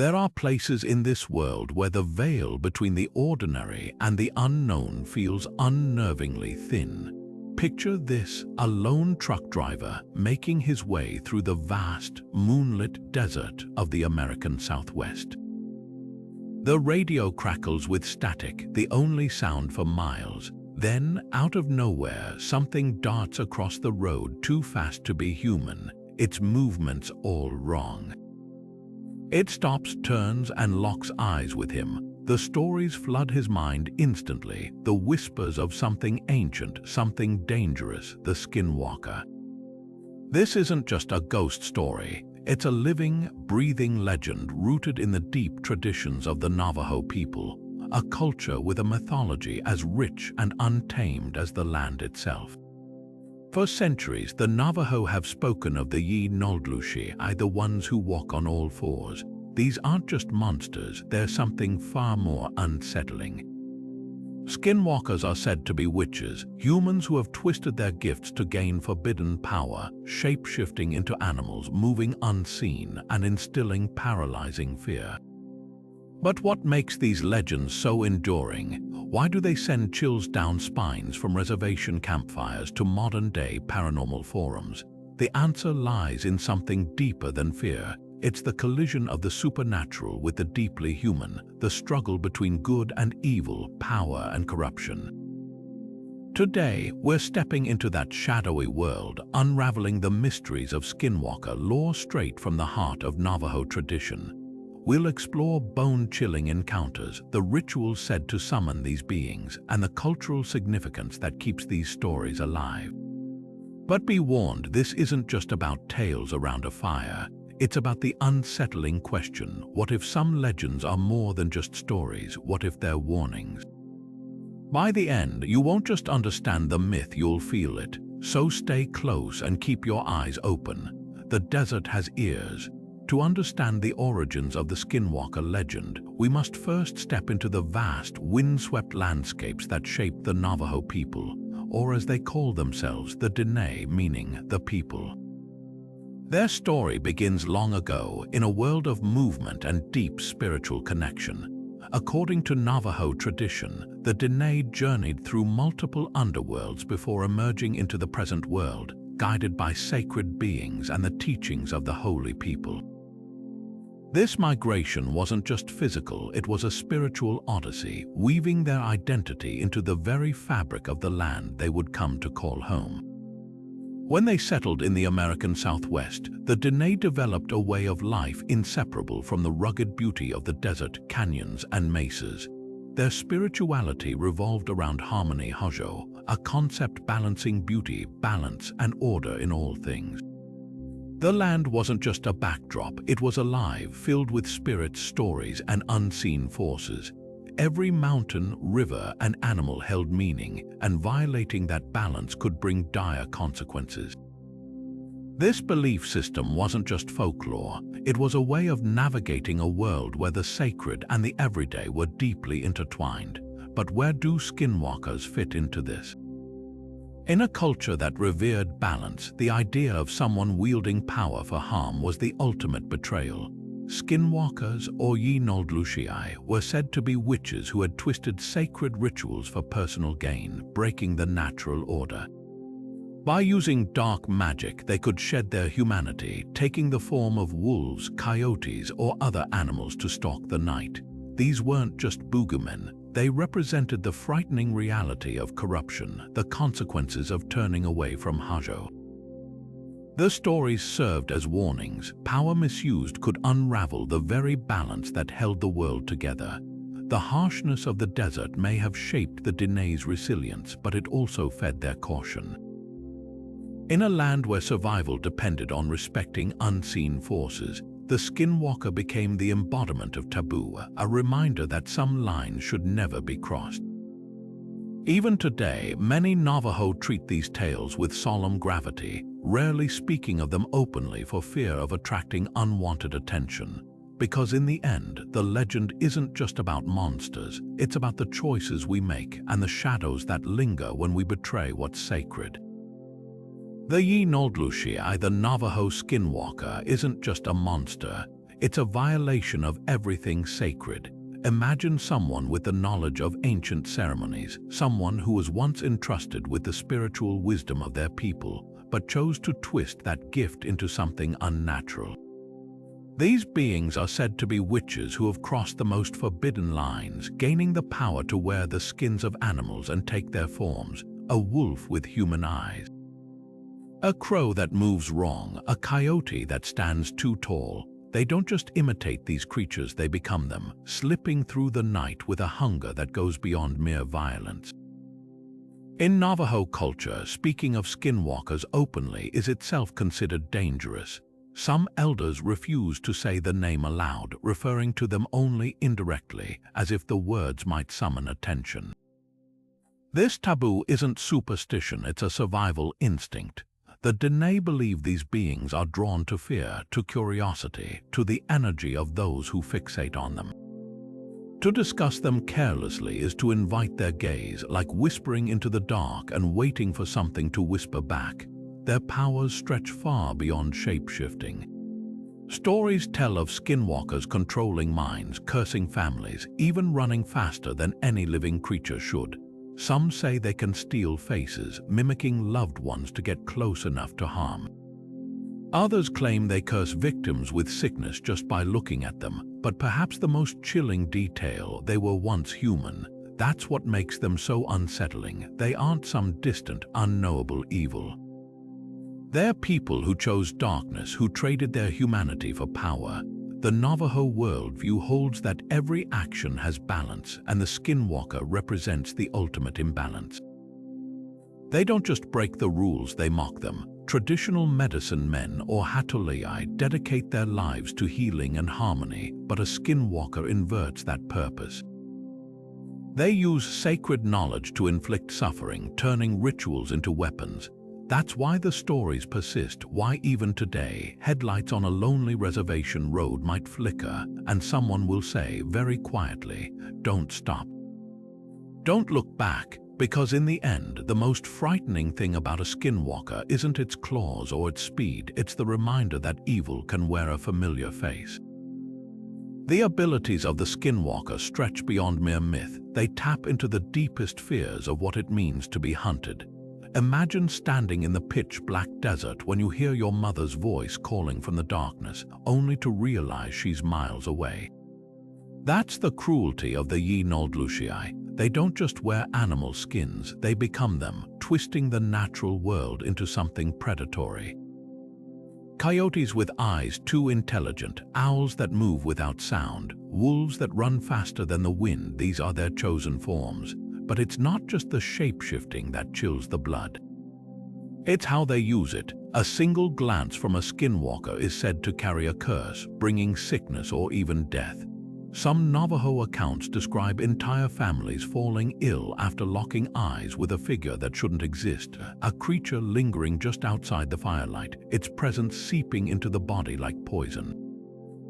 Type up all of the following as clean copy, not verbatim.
There are places in this world where the veil between the ordinary and the unknown feels unnervingly thin. Picture this: a lone truck driver making his way through the vast, moonlit desert of the American Southwest. The radio crackles with static, the only sound for miles. Then, out of nowhere, something darts across the road too fast to be human, its movements all wrong. It stops, turns, and locks eyes with him. The stories flood his mind instantly, the whispers of something ancient, something dangerous, the Skinwalker. This isn't just a ghost story. It's a living, breathing legend rooted in the deep traditions of the Navajo people, a culture with a mythology as rich and untamed as the land itself. For centuries, the Navajo have spoken of the Yi-Noldlushi, the ones who walk on all fours. These aren't just monsters, they're something far more unsettling. Skinwalkers are said to be witches, humans who have twisted their gifts to gain forbidden power, shape-shifting into animals, moving unseen, and instilling paralyzing fear. But what makes these legends so enduring? Why do they send chills down spines from reservation campfires to modern-day paranormal forums? The answer lies in something deeper than fear. It's the collision of the supernatural with the deeply human, the struggle between good and evil, power and corruption. Today, we're stepping into that shadowy world, unraveling the mysteries of Skinwalker lore straight from the heart of Navajo tradition. We'll explore bone-chilling encounters, the rituals said to summon these beings, and the cultural significance that keeps these stories alive. But be warned, this isn't just about tales around a fire. It's about the unsettling question: what if some legends are more than just stories? What if they're warnings? By the end, you won't just understand the myth, you'll feel it. So stay close and keep your eyes open. The desert has ears. To understand the origins of the Skinwalker legend, we must first step into the vast, windswept landscapes that shape the Navajo people, or as they call themselves, the Dene, meaning the people. Their story begins long ago in a world of movement and deep spiritual connection. According to Navajo tradition, the Dene journeyed through multiple underworlds before emerging into the present world, guided by sacred beings and the teachings of the holy people. This migration wasn't just physical, it was a spiritual odyssey, weaving their identity into the very fabric of the land they would come to call home. When they settled in the American Southwest, the Dene developed a way of life inseparable from the rugged beauty of the desert, canyons, and mesas. Their spirituality revolved around harmony hajo, a concept balancing beauty, balance, and order in all things. The land wasn't just a backdrop, it was alive, filled with spirits, stories, and unseen forces. Every mountain, river, and animal held meaning, and violating that balance could bring dire consequences. This belief system wasn't just folklore, it was a way of navigating a world where the sacred and the everyday were deeply intertwined. But where do Skinwalkers fit into this? In a culture that revered balance, the idea of someone wielding power for harm was the ultimate betrayal. Skinwalkers, or Yi-Noldlushi, were said to be witches who had twisted sacred rituals for personal gain, breaking the natural order. By using dark magic, they could shed their humanity, taking the form of wolves, coyotes, or other animals to stalk the night. These weren't just boogeymen, they represented the frightening reality of corruption, the consequences of turning away from hajo. The stories served as warnings. Power misused could unravel the very balance that held the world together. The harshness of the desert may have shaped the Dene's resilience, but it also fed their caution. In a land where survival depended on respecting unseen forces, the Skinwalker became the embodiment of taboo, a reminder that some lines should never be crossed. Even today, many Navajo treat these tales with solemn gravity, rarely speaking of them openly for fear of attracting unwanted attention. Because in the end, the legend isn't just about monsters, it's about the choices we make and the shadows that linger when we betray what's sacred. The Yi-Noldlushi, the Navajo Skinwalker, isn't just a monster. It's a violation of everything sacred. Imagine someone with the knowledge of ancient ceremonies, someone who was once entrusted with the spiritual wisdom of their people, but chose to twist that gift into something unnatural. These beings are said to be witches who have crossed the most forbidden lines, gaining the power to wear the skins of animals and take their forms, a wolf with human eyes, a crow that moves wrong, a coyote that stands too tall. They don't just imitate these creatures, they become them, slipping through the night with a hunger that goes beyond mere violence. In Navajo culture, speaking of skinwalkers openly is itself considered dangerous. Some elders refuse to say the name aloud, referring to them only indirectly, as if the words might summon attention. This taboo isn't superstition, it's a survival instinct. The Dene believe these beings are drawn to fear, to curiosity, to the energy of those who fixate on them. To discuss them carelessly is to invite their gaze, like whispering into the dark and waiting for something to whisper back. Their powers stretch far beyond shape-shifting. Stories tell of skinwalkers controlling minds, cursing families, even running faster than any living creature should. Some say they can steal faces, mimicking loved ones to get close enough to harm. Others claim they curse victims with sickness just by looking at them, but perhaps the most chilling detail, they were once human. That's what makes them so unsettling. They aren't some distant, unknowable evil. They're people who chose darkness, who traded their humanity for power. The Navajo worldview holds that every action has balance, and the skinwalker represents the ultimate imbalance. They don't just break the rules, they mock them. Traditional medicine men or Hatolei dedicate their lives to healing and harmony, but a skinwalker inverts that purpose. They use sacred knowledge to inflict suffering, turning rituals into weapons. That's why the stories persist, why even today, headlights on a lonely reservation road might flicker, and someone will say very quietly, "Don't stop. Don't look back," because in the end, the most frightening thing about a skinwalker isn't its claws or its speed, it's the reminder that evil can wear a familiar face. The abilities of the skinwalker stretch beyond mere myth. They tap into the deepest fears of what it means to be hunted. Imagine standing in the pitch-black desert when you hear your mother's voice calling from the darkness, only to realize she's miles away. That's the cruelty of the Yi-Noldlushii. They don't just wear animal skins, they become them, twisting the natural world into something predatory. Coyotes with eyes too intelligent, owls that move without sound, wolves that run faster than the wind, these are their chosen forms. But it's not just the shape-shifting that chills the blood. It's how they use it. A single glance from a skinwalker is said to carry a curse, bringing sickness or even death. Some Navajo accounts describe entire families falling ill after locking eyes with a figure that shouldn't exist, a creature lingering just outside the firelight, its presence seeping into the body like poison.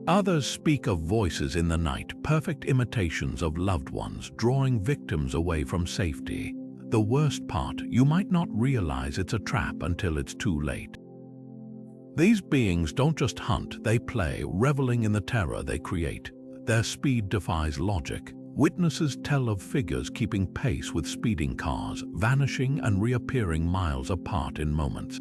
Others speak of voices in the night, perfect imitations of loved ones, drawing victims away from safety. The worst part, you might not realize it's a trap until it's too late. These beings don't just hunt, they play, reveling in the terror they create. Their speed defies logic. Witnesses tell of figures keeping pace with speeding cars, vanishing and reappearing miles apart in moments.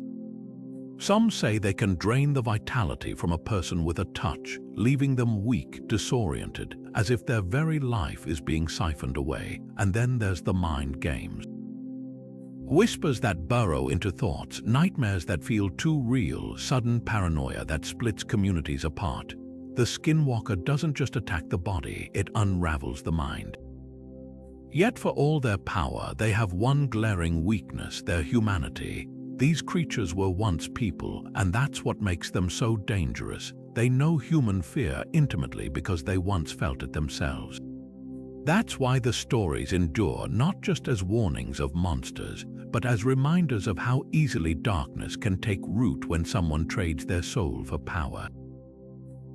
Some say they can drain the vitality from a person with a touch, leaving them weak, disoriented, as if their very life is being siphoned away. And then there's the mind games. Whispers that burrow into thoughts, nightmares that feel too real, sudden paranoia that splits communities apart. The skinwalker doesn't just attack the body, it unravels the mind. Yet for all their power, they have one glaring weakness, their humanity. These creatures were once people, and that's what makes them so dangerous. They know human fear intimately because they once felt it themselves. That's why the stories endure, not just as warnings of monsters, but as reminders of how easily darkness can take root when someone trades their soul for power.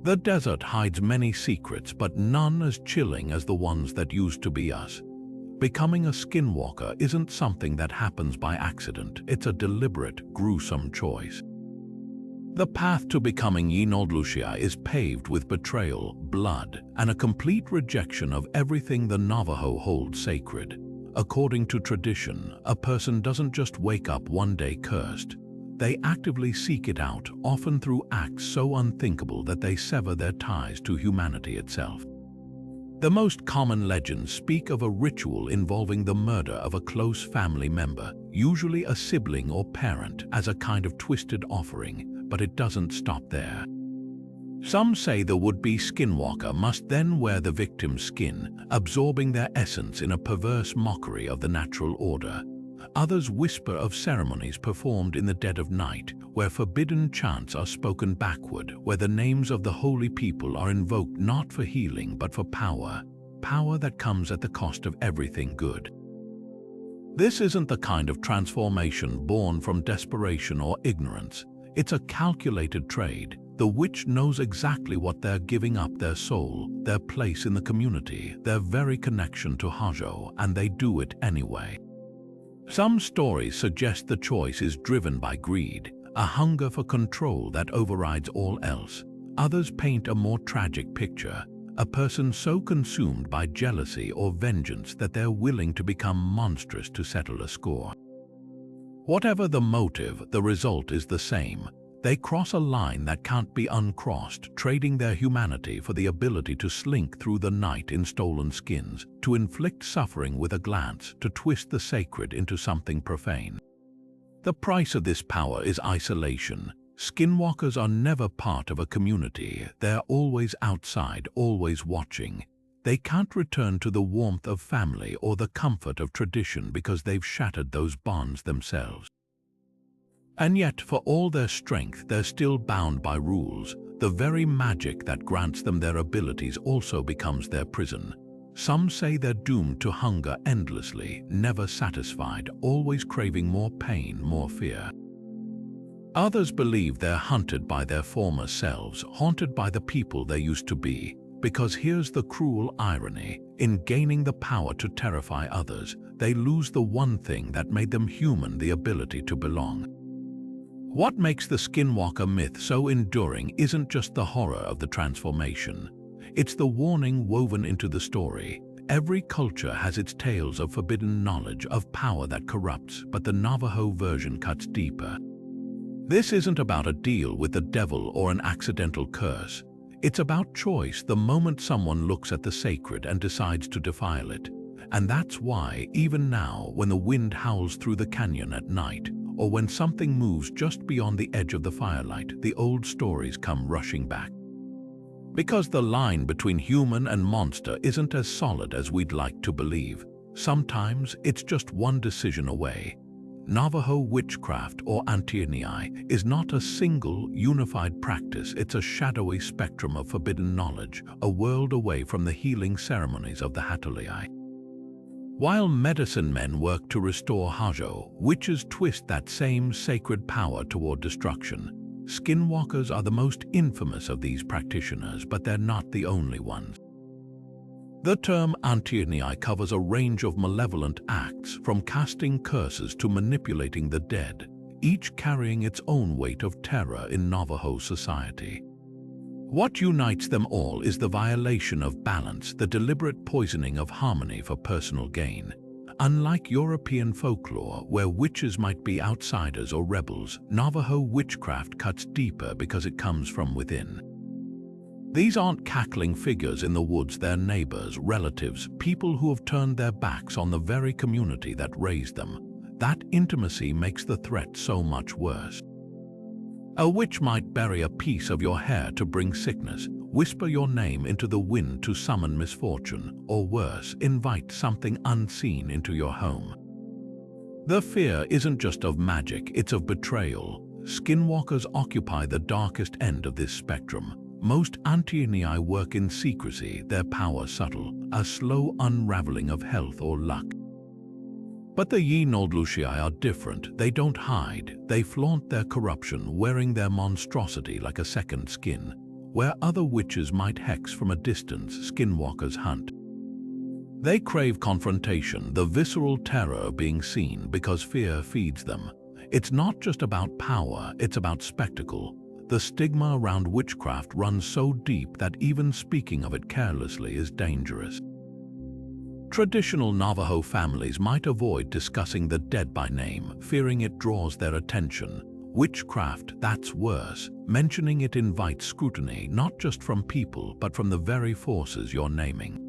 The desert hides many secrets, but none as chilling as the ones that used to be us. Becoming a skinwalker isn't something that happens by accident, it's a deliberate, gruesome choice. The path to becoming Yinodlushia is paved with betrayal, blood, and a complete rejection of everything the Navajo holds sacred. According to tradition, a person doesn't just wake up one day cursed. They actively seek it out, often through acts so unthinkable that they sever their ties to humanity itself. The most common legends speak of a ritual involving the murder of a close family member, usually a sibling or parent, as a kind of twisted offering, but it doesn't stop there. Some say the would-be skinwalker must then wear the victim's skin, absorbing their essence in a perverse mockery of the natural order. Others whisper of ceremonies performed in the dead of night, where forbidden chants are spoken backward, where the names of the holy people are invoked not for healing but for power, power that comes at the cost of everything good. This isn't the kind of transformation born from desperation or ignorance. It's a calculated trade. The witch knows exactly what they're giving up: their soul, their place in the community, their very connection to Hajo, and they do it anyway. Some stories suggest the choice is driven by greed, a hunger for control that overrides all else. Others paint a more tragic picture: a person so consumed by jealousy or vengeance that they're willing to become monstrous to settle a score. Whatever the motive, the result is the same. They cross a line that can't be uncrossed, trading their humanity for the ability to slink through the night in stolen skins, to inflict suffering with a glance, to twist the sacred into something profane. The price of this power is isolation. Skinwalkers are never part of a community. They're always outside, always watching. They can't return to the warmth of family or the comfort of tradition because they've shattered those bonds themselves. And yet, for all their strength, they're still bound by rules. The very magic that grants them their abilities also becomes their prison. Some say they're doomed to hunger endlessly, never satisfied, always craving more pain, more fear. Others believe they're hunted by their former selves, haunted by the people they used to be. Because here's the cruel irony: in gaining the power to terrify others, they lose the one thing that made them human: the ability to belong. What makes the Skinwalker myth so enduring isn't just the horror of the transformation. It's the warning woven into the story. Every culture has its tales of forbidden knowledge, of power that corrupts, but the Navajo version cuts deeper. This isn't about a deal with the devil or an accidental curse. It's about choice the moment someone looks at the sacred and decides to defile it. And that's why, even now, when the wind howls through the canyon at night, or when something moves just beyond the edge of the firelight, the old stories come rushing back. Because the line between human and monster isn't as solid as we'd like to believe. Sometimes it's just one decision away. Navajo witchcraft, or Antiernii, is not a single, unified practice. It's a shadowy spectrum of forbidden knowledge, a world away from the healing ceremonies of the Hatolii. While medicine men work to restore Hajo, witches twist that same sacred power toward destruction. Skinwalkers are the most infamous of these practitioners, but they're not the only ones. The term Antiernii covers a range of malevolent acts, from casting curses to manipulating the dead, each carrying its own weight of terror in Navajo society. What unites them all is the violation of balance, the deliberate poisoning of harmony for personal gain. Unlike European folklore, where witches might be outsiders or rebels, Navajo witchcraft cuts deeper because it comes from within. These aren't cackling figures in the woods. They're neighbors, relatives, people who have turned their backs on the very community that raised them. That intimacy makes the threat so much worse. A witch might bury a piece of your hair to bring sickness, whisper your name into the wind to summon misfortune, or worse, invite something unseen into your home. The fear isn't just of magic, it's of betrayal. Skinwalkers occupy the darkest end of this spectrum. Most Antiernii work in secrecy, their power subtle, a slow unraveling of health or luck. But the Yinodlushii are different. They don't hide. They flaunt their corruption, wearing their monstrosity like a second skin. Where other witches might hex from a distance, skinwalkers hunt. They crave confrontation, the visceral terror of being seen, because fear feeds them. It's not just about power, it's about spectacle. the stigma around witchcraft runs so deep that even speaking of it carelessly is dangerous. Traditional Navajo families might avoid discussing the dead by name, fearing it draws their attention. Witchcraft, that's worse. Mentioning it invites scrutiny, not just from people, but from the very forces you're naming.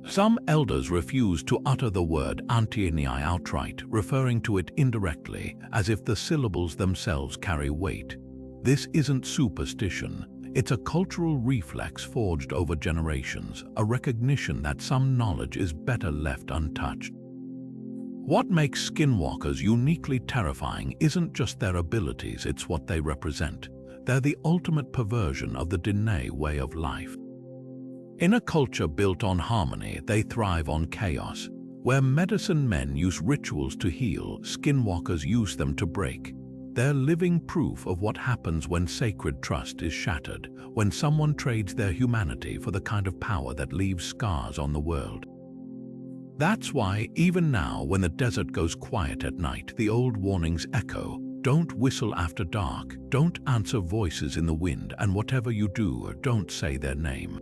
Some elders refuse to utter the word antieni outright, referring to it indirectly, as if the syllables themselves carry weight. This isn't superstition. It's a cultural reflex forged over generations, a recognition that some knowledge is better left untouched. What makes skinwalkers uniquely terrifying isn't just their abilities, it's what they represent. They're the ultimate perversion of the Diné way of life. In a culture built on harmony, they thrive on chaos. Where medicine men use rituals to heal, skinwalkers use them to break. They're living proof of what happens when sacred trust is shattered, when someone trades their humanity for the kind of power that leaves scars on the world. That's why, even now, when the desert goes quiet at night, the old warnings echo. Don't whistle after dark, don't answer voices in the wind, and whatever you do, don't say their name.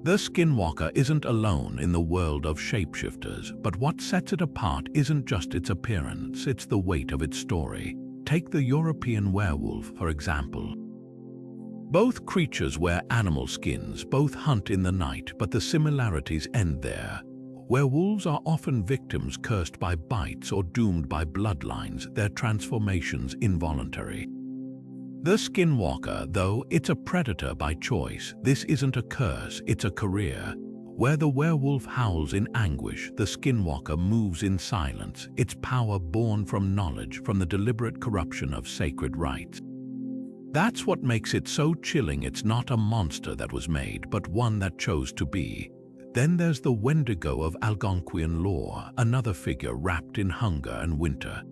The skinwalker isn't alone in the world of shapeshifters, but what sets it apart isn't just its appearance, it's the weight of its story. Take the European werewolf, for example. Both creatures wear animal skins, both hunt in the night, but the similarities end there. Werewolves are often victims cursed by bites or doomed by bloodlines, their transformations involuntary. The skinwalker, though, it's a predator by choice. This isn't a curse, it's a career. Where the werewolf howls in anguish, the skinwalker moves in silence, its power born from knowledge, from the deliberate corruption of sacred rites. That's what makes it so chilling. It's not a monster that was made, but one that chose to be. Then there's the Wendigo of Algonquian lore, another figure wrapped in hunger and winter.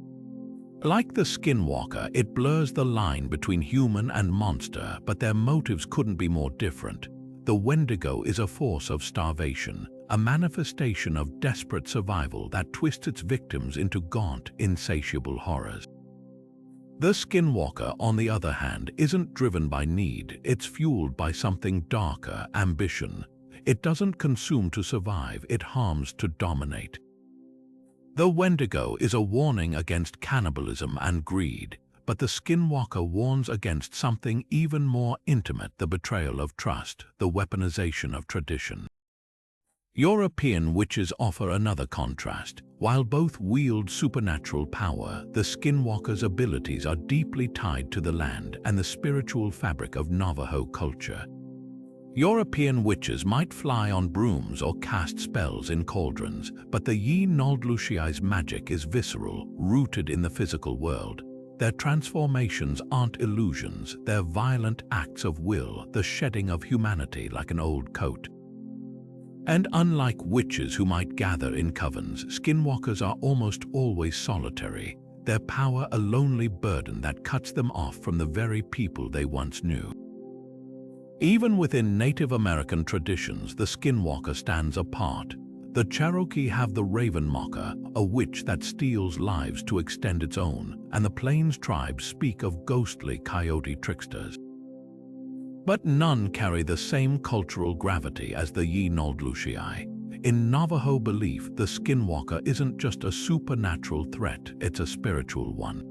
Like the skinwalker, it blurs the line between human and monster, but their motives couldn't be more different. The Wendigo is a force of starvation, a manifestation of desperate survival that twists its victims into gaunt, insatiable horrors. The skinwalker, on the other hand, isn't driven by need, it's fueled by something darker, ambition. It doesn't consume to survive, it harms to dominate. The Wendigo is a warning against cannibalism and greed, but the skinwalker warns against something even more intimate, the betrayal of trust, the weaponization of tradition. European witches offer another contrast. While both wield supernatural power, the skinwalker's abilities are deeply tied to the land and the spiritual fabric of Navajo culture. European witches might fly on brooms or cast spells in cauldrons, but the Yi-Noldlushiai's magic is visceral, rooted in the physical world. Their transformations aren't illusions, they're violent acts of will, the shedding of humanity like an old coat. And unlike witches who might gather in covens, skinwalkers are almost always solitary, their power a lonely burden that cuts them off from the very people they once knew. Even within Native American traditions, the skinwalker stands apart. The Cherokee have the Raven Mocker, a witch that steals lives to extend its own, and the Plains tribes speak of ghostly coyote tricksters. But none carry the same cultural gravity as the Yi-Noldlushiai. In Navajo belief, the skinwalker isn't just a supernatural threat, it's a spiritual one.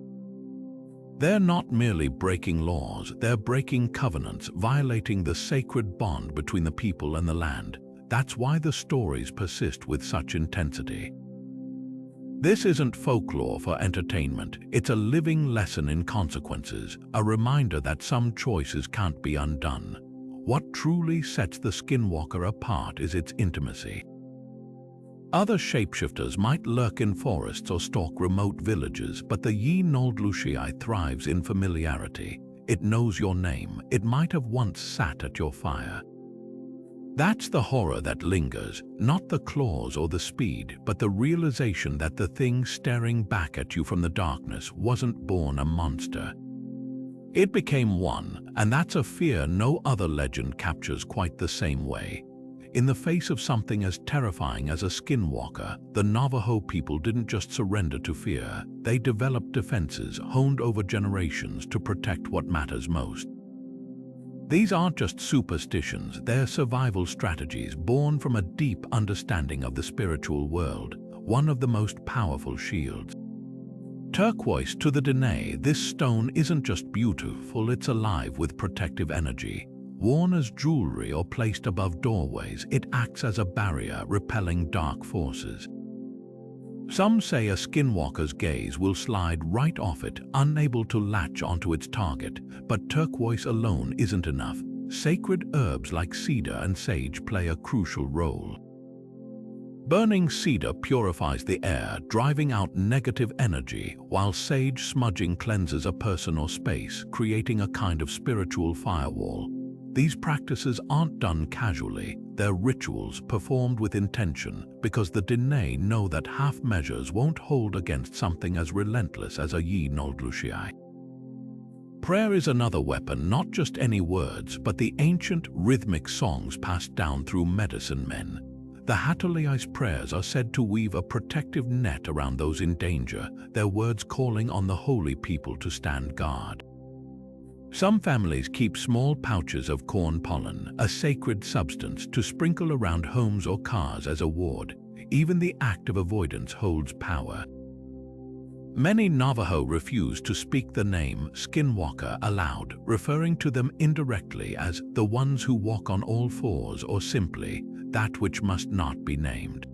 They're not merely breaking laws, they're breaking covenants, violating the sacred bond between the people and the land. That's why the stories persist with such intensity. This isn't folklore for entertainment, it's a living lesson in consequences, a reminder that some choices can't be undone. What truly sets the skinwalker apart is its intimacy. Other shapeshifters might lurk in forests or stalk remote villages, but the Yi-Noldlushiai thrives in familiarity. It knows your name, it might have once sat at your fire. That's the horror that lingers, not the claws or the speed, but the realization that the thing staring back at you from the darkness wasn't born a monster. It became one, and that's a fear no other legend captures quite the same way. In the face of something as terrifying as a skinwalker, the Navajo people didn't just surrender to fear. They developed defenses honed over generations to protect what matters most. These aren't just superstitions, they're survival strategies born from a deep understanding of the spiritual world, one of the most powerful shields. Turquoise to the Dene, this stone isn't just beautiful, it's alive with protective energy. Worn as jewelry or placed above doorways, it acts as a barrier, repelling dark forces. Some say a skinwalker's gaze will slide right off it, unable to latch onto its target, but turquoise alone isn't enough. Sacred herbs like cedar and sage play a crucial role. Burning cedar purifies the air, driving out negative energy, while sage smudging cleanses a person or space, creating a kind of spiritual firewall. These practices aren't done casually, they're rituals performed with intention, because the Dene know that half measures won't hold against something as relentless as a Yi Noldlushai. Prayer is another weapon, not just any words, but the ancient rhythmic songs passed down through medicine men. The Hatoliai's prayers are said to weave a protective net around those in danger, their words calling on the holy people to stand guard. Some families keep small pouches of corn pollen, a sacred substance, to sprinkle around homes or cars as a ward. Even the act of avoidance holds power. Many Navajo refuse to speak the name Skinwalker aloud, referring to them indirectly as the ones who walk on all fours, or simply that which must not be named.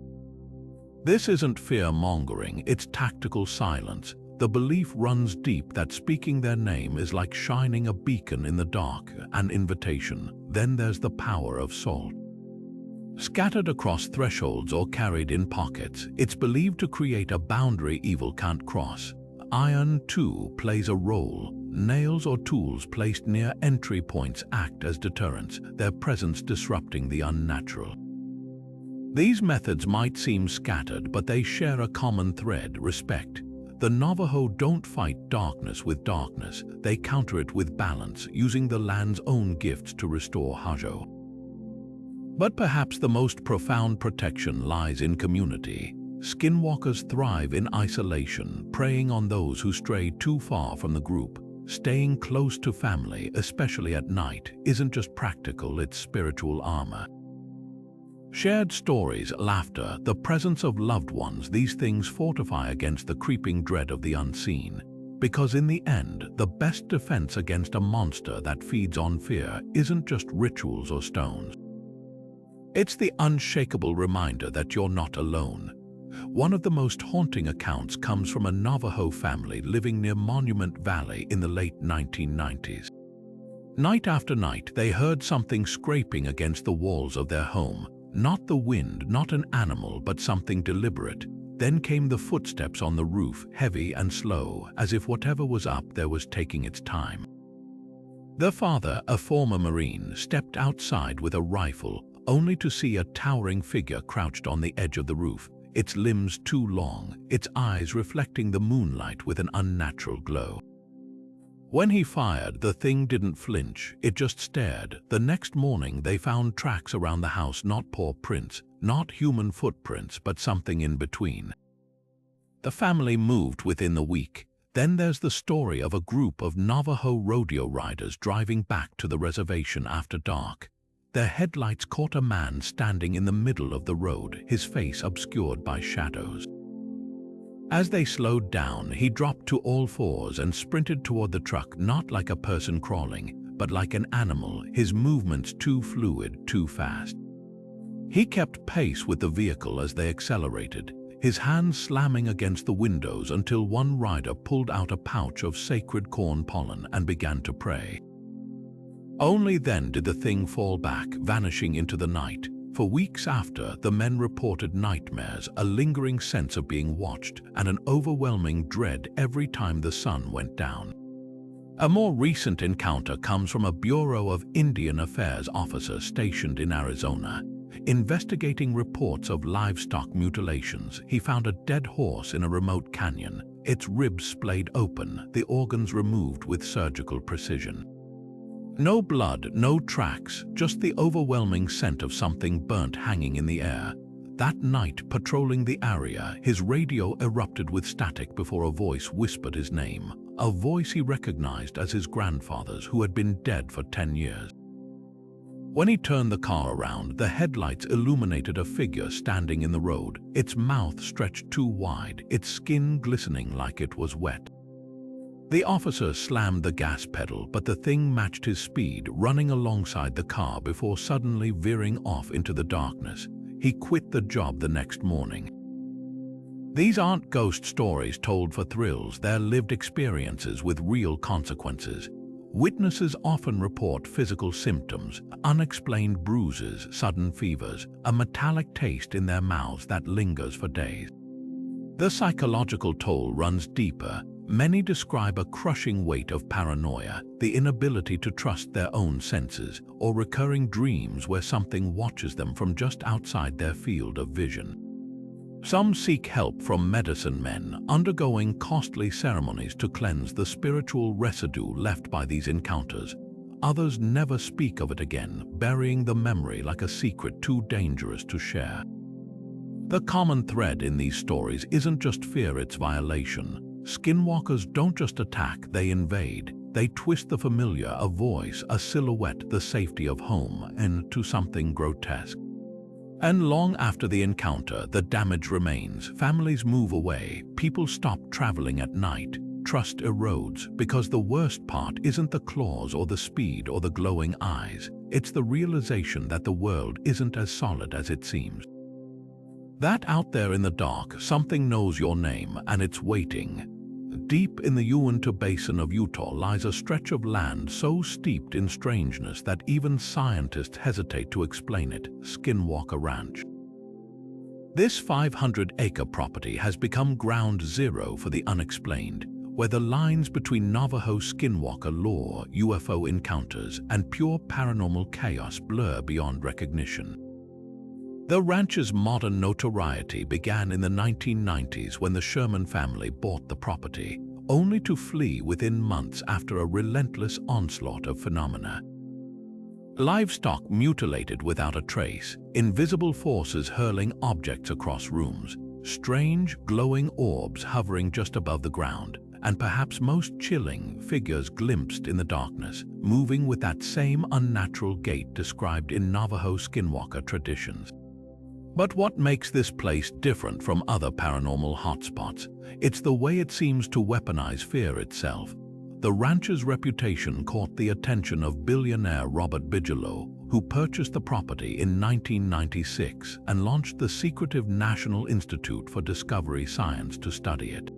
This isn't fear-mongering, it's tactical silence. The belief runs deep that speaking their name is like shining a beacon in the dark, an invitation. Then there's the power of salt. Scattered across thresholds or carried in pockets, it's believed to create a boundary evil can't cross. Iron, too, plays a role. Nails or tools placed near entry points act as deterrents, their presence disrupting the unnatural. These methods might seem scattered, but they share a common thread: respect. The Navajo don't fight darkness with darkness, they counter it with balance, using the land's own gifts to restore Hajo. But perhaps the most profound protection lies in community. Skinwalkers thrive in isolation, preying on those who stray too far from the group. Staying close to family, especially at night, isn't just practical, it's spiritual armor. Shared stories, laughter, the presence of loved ones, these things fortify against the creeping dread of the unseen. Because in the end, the best defense against a monster that feeds on fear isn't just rituals or stones. It's the unshakable reminder that you're not alone. One of the most haunting accounts comes from a Navajo family living near Monument Valley in the late 1990s. Night after night, they heard something scraping against the walls of their home. Not the wind, not an animal, but something deliberate. Then came the footsteps on the roof, heavy and slow, as if whatever was up there was taking its time. The father, a former Marine, stepped outside with a rifle, only to see a towering figure crouched on the edge of the roof, its limbs too long, its eyes reflecting the moonlight with an unnatural glow. When he fired, the thing didn't flinch, it just stared. The next morning they found tracks around the house, not paw prints, not human footprints, but something in between. The family moved within the week. Then there's the story of a group of Navajo rodeo riders driving back to the reservation after dark. Their headlights caught a man standing in the middle of the road, his face obscured by shadows. As they slowed down, he dropped to all fours and sprinted toward the truck, not like a person crawling, but like an animal, his movements too fluid, too fast. He kept pace with the vehicle as they accelerated, his hands slamming against the windows until one rider pulled out a pouch of sacred corn pollen and began to pray. Only then did the thing fall back, vanishing into the night. For weeks after, the men reported nightmares, a lingering sense of being watched, and an overwhelming dread every time the sun went down. A more recent encounter comes from a Bureau of Indian Affairs officer stationed in Arizona. Investigating reports of livestock mutilations, he found a dead horse in a remote canyon, its ribs splayed open, the organs removed with surgical precision. No blood, no tracks, just the overwhelming scent of something burnt hanging in the air. That night, patrolling the area, his radio erupted with static before a voice whispered his name, a voice he recognized as his grandfather's who had been dead for 10 years. When he turned the car around, the headlights illuminated a figure standing in the road, its mouth stretched too wide, its skin glistening like it was wet. The officer slammed the gas pedal, but the thing matched his speed, running alongside the car before suddenly veering off into the darkness. He quit the job the next morning. These aren't ghost stories told for thrills, they're lived experiences with real consequences. Witnesses often report physical symptoms, unexplained bruises, sudden fevers, a metallic taste in their mouths that lingers for days. The psychological toll runs deeper. Many describe a crushing weight of paranoia, the inability to trust their own senses, or recurring dreams where something watches them from just outside their field of vision. Some seek help from medicine men, undergoing costly ceremonies to cleanse the spiritual residue left by these encounters. Others never speak of it again, burying the memory like a secret too dangerous to share. The common thread in these stories isn't just fear, it's violation. Skinwalkers don't just attack, they invade. They twist the familiar, a voice, a silhouette, the safety of home, into something grotesque. And long after the encounter, the damage remains. Families move away, people stop traveling at night, trust erodes, because the worst part isn't the claws or the speed or the glowing eyes. It's the realization that the world isn't as solid as it seems. That out there in the dark, something knows your name and it's waiting. Deep in the Uinta Basin of Utah lies a stretch of land so steeped in strangeness that even scientists hesitate to explain it: Skinwalker Ranch. This 500-acre property has become ground zero for the unexplained, where the lines between Navajo Skinwalker lore, UFO encounters, and pure paranormal chaos blur beyond recognition. The ranch's modern notoriety began in the 1990s when the Sherman family bought the property, only to flee within months after a relentless onslaught of phenomena. Livestock mutilated without a trace, invisible forces hurling objects across rooms, strange glowing orbs hovering just above the ground, and perhaps most chilling, figures glimpsed in the darkness, moving with that same unnatural gait described in Navajo Skinwalker traditions. But what makes this place different from other paranormal hotspots? It's the way it seems to weaponize fear itself. The ranch's reputation caught the attention of billionaire Robert Bigelow, who purchased the property in 1996 and launched the secretive National Institute for Discovery Science to study it.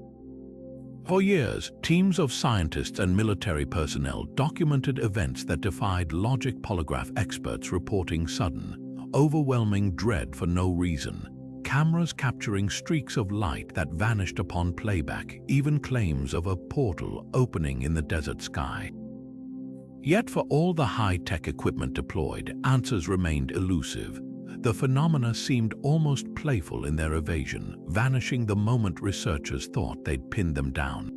For years, teams of scientists and military personnel documented events that defied logic. Polygraph experts reporting sudden, overwhelming dread for no reason, cameras capturing streaks of light that vanished upon playback, even claims of a portal opening in the desert sky. Yet for all the high-tech equipment deployed, answers remained elusive. The phenomena seemed almost playful in their evasion, vanishing the moment researchers thought they'd pinned them down.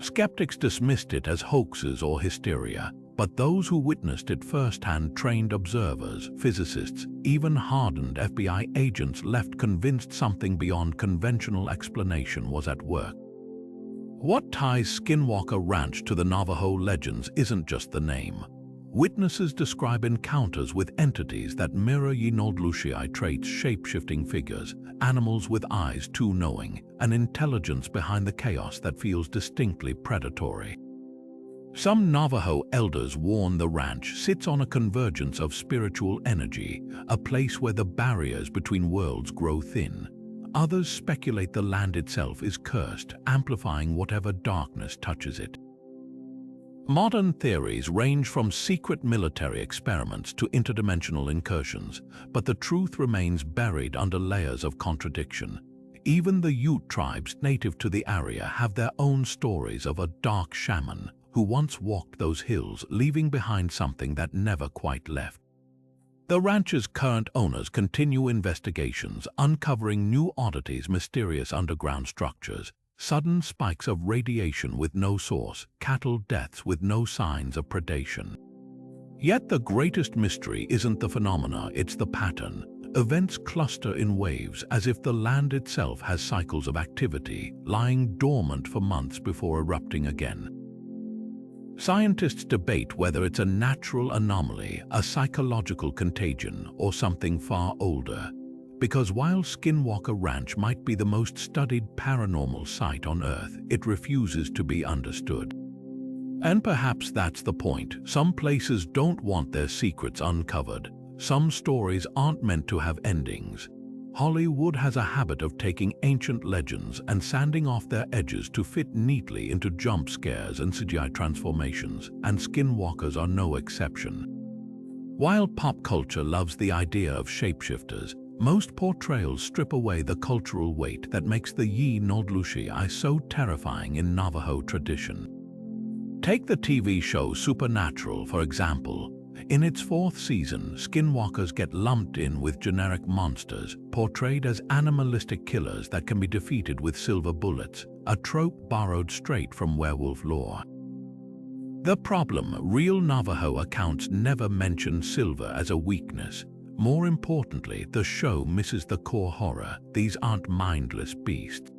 Skeptics dismissed it as hoaxes or hysteria, but those who witnessed it firsthand, trained observers, physicists, even hardened FBI agents, left convinced something beyond conventional explanation was at work. What ties Skinwalker Ranch to the Navajo legends isn't just the name. Witnesses describe encounters with entities that mirror Yinodlushii traits: shape-shifting figures, animals with eyes too knowing, an intelligence behind the chaos that feels distinctly predatory. Some Navajo elders warn the ranch sits on a convergence of spiritual energy, a place where the barriers between worlds grow thin. Others speculate the land itself is cursed, amplifying whatever darkness touches it. Modern theories range from secret military experiments to interdimensional incursions, but the truth remains buried under layers of contradiction. Even the Ute tribes native to the area have their own stories of a dark shaman who once walked those hills, leaving behind something that never quite left. The ranch's current owners continue investigations, uncovering new oddities: mysterious underground structures, sudden spikes of radiation with no source, cattle deaths with no signs of predation. Yet the greatest mystery isn't the phenomena, it's the pattern. Events cluster in waves as if the land itself has cycles of activity, lying dormant for months before erupting again. Scientists debate whether it's a natural anomaly, a psychological contagion, or something far older. Because while Skinwalker Ranch might be the most studied paranormal site on Earth, it refuses to be understood. And perhaps that's the point. Some places don't want their secrets uncovered. Some stories aren't meant to have endings. Hollywood has a habit of taking ancient legends and sanding off their edges to fit neatly into jump scares and CGI transformations, and Skinwalkers are no exception. While pop culture loves the idea of shapeshifters, most portrayals strip away the cultural weight that makes the Yi Nodlushi so terrifying in Navajo tradition. Take the TV show Supernatural, for example. In its 4th season, skinwalkers get lumped in with generic monsters, portrayed as animalistic killers that can be defeated with silver bullets, a trope borrowed straight from werewolf lore. The problem: real Navajo accounts never mention silver as a weakness. More importantly, the show misses the core horror. These aren't mindless beasts.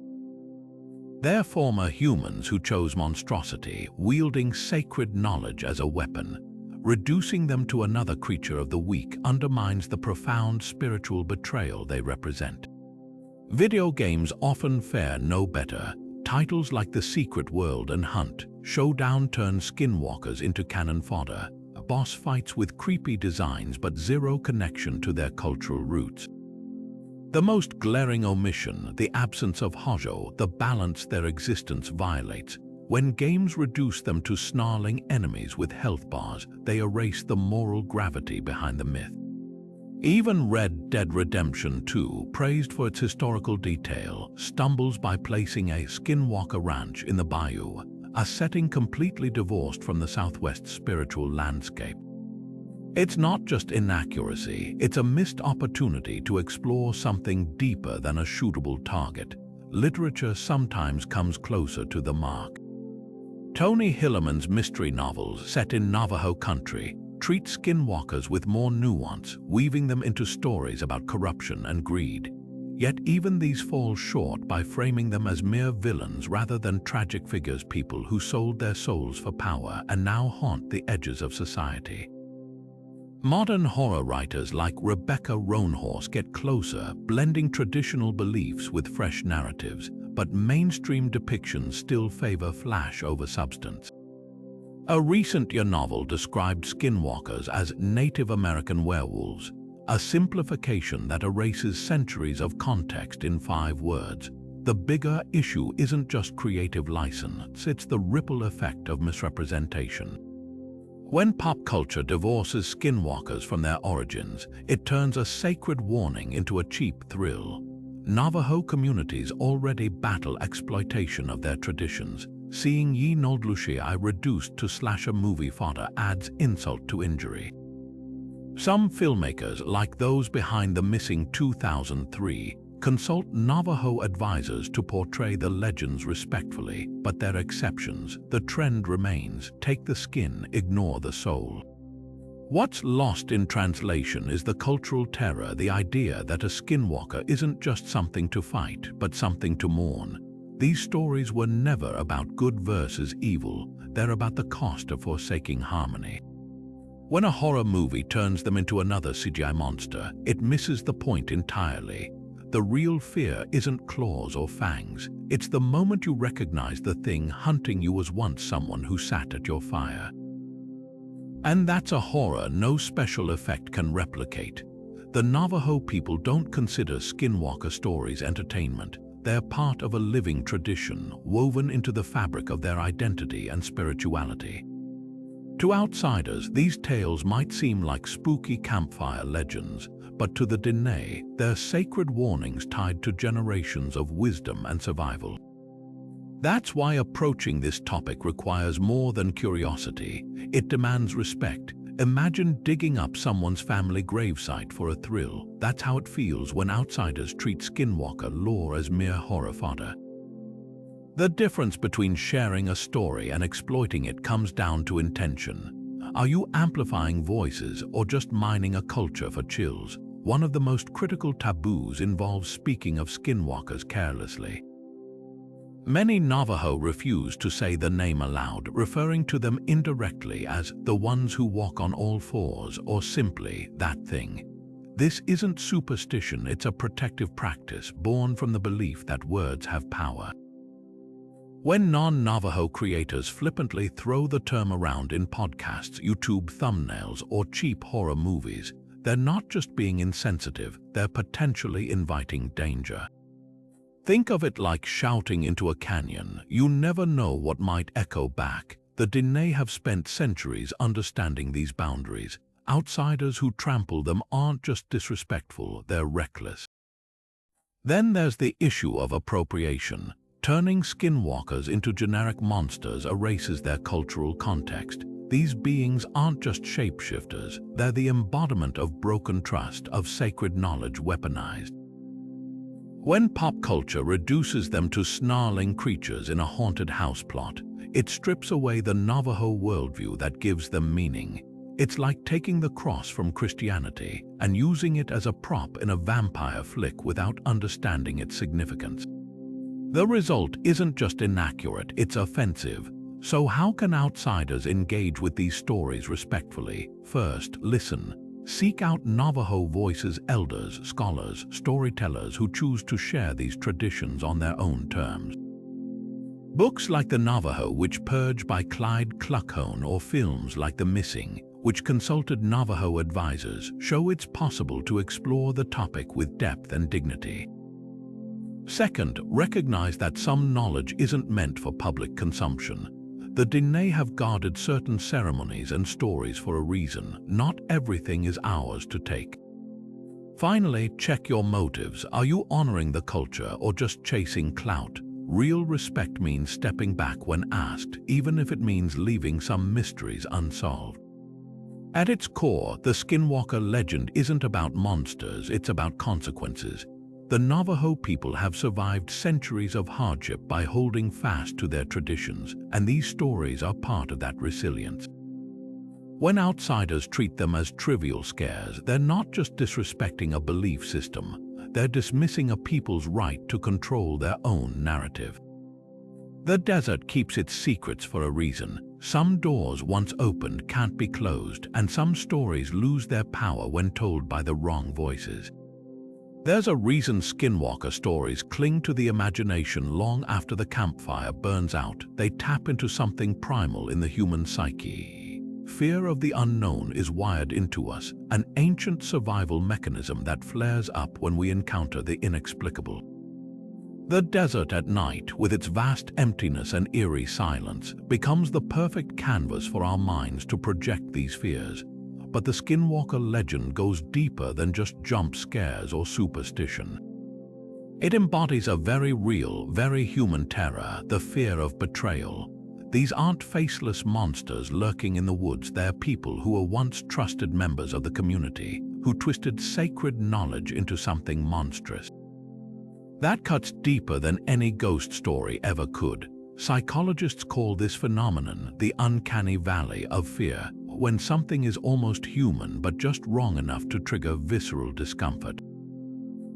They're former humans who chose monstrosity, wielding sacred knowledge as a weapon. Reducing them to another creature of the week undermines the profound spiritual betrayal they represent. Video games often fare no better. Titles like The Secret World and Hunt Showdown turn skinwalkers into cannon fodder, boss fights with creepy designs but zero connection to their cultural roots. The most glaring omission, the absence of Hojo, the balance their existence violates. When games reduce them to snarling enemies with health bars, they erase the moral gravity behind the myth. Even Red Dead Redemption 2, praised for its historical detail, stumbles by placing a Skinwalker Ranch in the bayou, a setting completely divorced from the Southwest's spiritual landscape. It's not just inaccuracy, it's a missed opportunity to explore something deeper than a shootable target. Literature sometimes comes closer to the mark. Tony Hillerman's mystery novels set in Navajo country treat skinwalkers with more nuance, weaving them into stories about corruption and greed. Yet even these fall short by framing them as mere villains rather than tragic figures, people who sold their souls for power and now haunt the edges of society. Modern horror writers like Rebecca Roanhorse get closer, blending traditional beliefs with fresh narratives, but mainstream depictions still favor flash over substance. A recent novel described skinwalkers as Native American werewolves, a simplification that erases centuries of context in 5 words. The bigger issue isn't just creative license, it's the ripple effect of misrepresentation. When pop culture divorces skinwalkers from their origins, it turns a sacred warning into a cheap thrill. Navajo communities already battle exploitation of their traditions. Seeing Yi Nodlushi reduced to slasher movie fodder adds insult to injury. Some filmmakers, like those behind The Missing 2003, consult Navajo advisors to portray the legends respectfully, but they're exceptions. The trend remains: take the skin, ignore the soul. What's lost in translation is the cultural terror, the idea that a skinwalker isn't just something to fight, but something to mourn. These stories were never about good versus evil, they're about the cost of forsaking harmony. When a horror movie turns them into another CGI monster, it misses the point entirely. The real fear isn't claws or fangs, it's the moment you recognize the thing hunting you was once someone who sat at your fire. And that's a horror no special effect can replicate. The Navajo people don't consider skinwalker stories entertainment. They're part of a living tradition, woven into the fabric of their identity and spirituality. To outsiders, these tales might seem like spooky campfire legends, but to the Diné, they're sacred warnings tied to generations of wisdom and survival. That's why approaching this topic requires more than curiosity. It demands respect. Imagine digging up someone's family gravesite for a thrill. That's how it feels when outsiders treat skinwalker lore as mere horror fodder. The difference between sharing a story and exploiting it comes down to intention. Are you amplifying voices or just mining a culture for chills? One of the most critical taboos involves speaking of skinwalkers carelessly. Many Navajo refuse to say the name aloud, referring to them indirectly as the ones who walk on all fours or simply that thing. This isn't superstition, it's a protective practice born from the belief that words have power. When non-Navajo creators flippantly throw the term around in podcasts, YouTube thumbnails, or cheap horror movies, they're not just being insensitive, they're potentially inviting danger. Think of it like shouting into a canyon. You never know what might echo back. The Diné have spent centuries understanding these boundaries. Outsiders who trample them aren't just disrespectful, they're reckless. Then there's the issue of appropriation. Turning skinwalkers into generic monsters erases their cultural context. These beings aren't just shapeshifters, they're the embodiment of broken trust, of sacred knowledge weaponized. When pop culture reduces them to snarling creatures in a haunted house plot, it strips away the Navajo worldview that gives them meaning. It's like taking the cross from Christianity and using it as a prop in a vampire flick without understanding its significance. The result isn't just inaccurate, it's offensive. So how can outsiders engage with these stories respectfully? First, listen. Seek out Navajo voices, elders, scholars, storytellers who choose to share these traditions on their own terms. Books like The Navajo Witch Purge by Clyde Cluckhone or films like The Missing, which consulted Navajo advisors, show it's possible to explore the topic with depth and dignity. Second, recognize that some knowledge isn't meant for public consumption. The Diné have guarded certain ceremonies and stories for a reason. Not everything is ours to take. Finally, check your motives. Are you honoring the culture or just chasing clout? Real respect means stepping back when asked, even if it means leaving some mysteries unsolved. At its core, the Skinwalker legend isn't about monsters, it's about consequences. The Navajo people have survived centuries of hardship by holding fast to their traditions, and these stories are part of that resilience. When outsiders treat them as trivial scares, they're not just disrespecting a belief system, they're dismissing a people's right to control their own narrative. The desert keeps its secrets for a reason. Some doors once opened can't be closed, and some stories lose their power when told by the wrong voices. There's a reason skinwalker stories cling to the imagination long after the campfire burns out. They tap into something primal in the human psyche. Fear of the unknown is wired into us, an ancient survival mechanism that flares up when we encounter the inexplicable. The desert at night, with its vast emptiness and eerie silence, becomes the perfect canvas for our minds to project these fears. But the Skinwalker legend goes deeper than just jump scares or superstition. It embodies a very real, very human terror, the fear of betrayal. These aren't faceless monsters lurking in the woods, they're people who were once trusted members of the community, who twisted sacred knowledge into something monstrous. That cuts deeper than any ghost story ever could. Psychologists call this phenomenon the uncanny valley of fear, when something is almost human but just wrong enough to trigger visceral discomfort.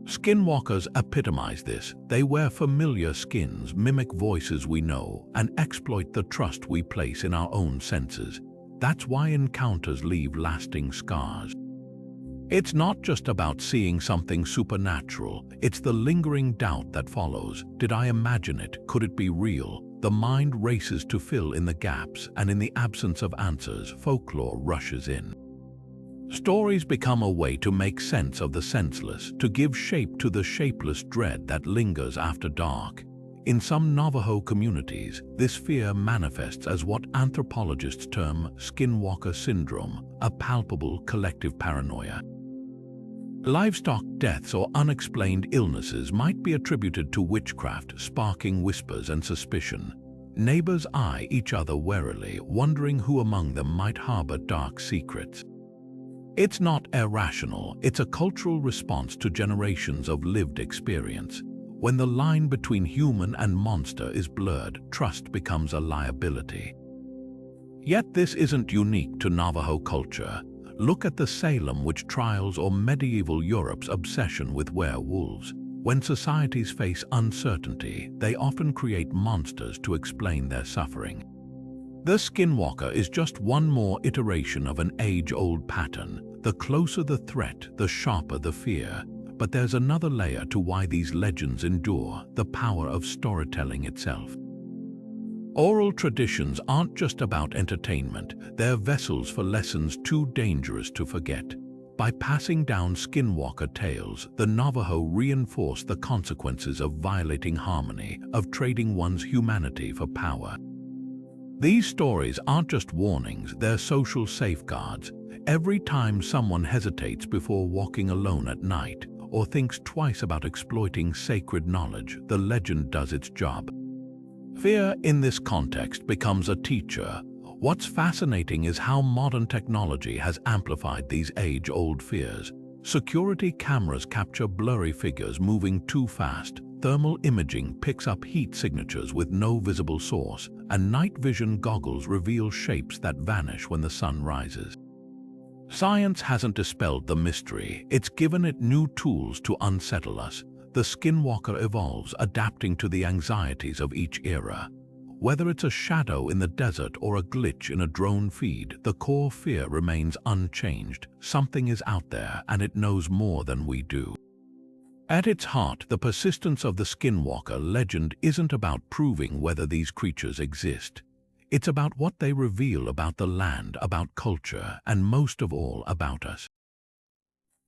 Skinwalkers epitomize this. They wear familiar skins, mimic voices we know, and exploit the trust we place in our own senses. That's why encounters leave lasting scars. It's not just about seeing something supernatural, it's the lingering doubt that follows. Did I imagine it? Could it be real? The mind races to fill in the gaps, and in the absence of answers, folklore rushes in. Stories become a way to make sense of the senseless, to give shape to the shapeless dread that lingers after dark. In some Navajo communities, this fear manifests as what anthropologists term skinwalker syndrome, a palpable collective paranoia. Livestock deaths or unexplained illnesses might be attributed to witchcraft, sparking whispers and suspicion. Neighbors eye each other warily, wondering who among them might harbor dark secrets. It's not irrational, it's a cultural response to generations of lived experience. When the line between human and monster is blurred, trust becomes a liability. Yet this isn't unique to Navajo culture. Look at the Salem witch trials or medieval Europe's obsession with werewolves. When societies face uncertainty, they often create monsters to explain their suffering. The Skinwalker is just one more iteration of an age-old pattern. The closer the threat, the sharper the fear. But there's another layer to why these legends endure: the power of storytelling itself. Oral traditions aren't just about entertainment, they're vessels for lessons too dangerous to forget. By passing down Skinwalker tales, the Navajo reinforce the consequences of violating harmony, of trading one's humanity for power. These stories aren't just warnings, they're social safeguards. Every time someone hesitates before walking alone at night, or thinks twice about exploiting sacred knowledge, the legend does its job. Fear in this context becomes a teacher. What's fascinating is how modern technology has amplified these age-old fears. Security cameras capture blurry figures moving too fast, thermal imaging picks up heat signatures with no visible source, and night vision goggles reveal shapes that vanish when the sun rises. Science hasn't dispelled the mystery, it's given it new tools to unsettle us. The Skinwalker evolves, adapting to the anxieties of each era. Whether it's a shadow in the desert or a glitch in a drone feed, the core fear remains unchanged. Something is out there, and it knows more than we do. At its heart, the persistence of the Skinwalker legend isn't about proving whether these creatures exist. It's about what they reveal about the land, about culture, and most of all, about us.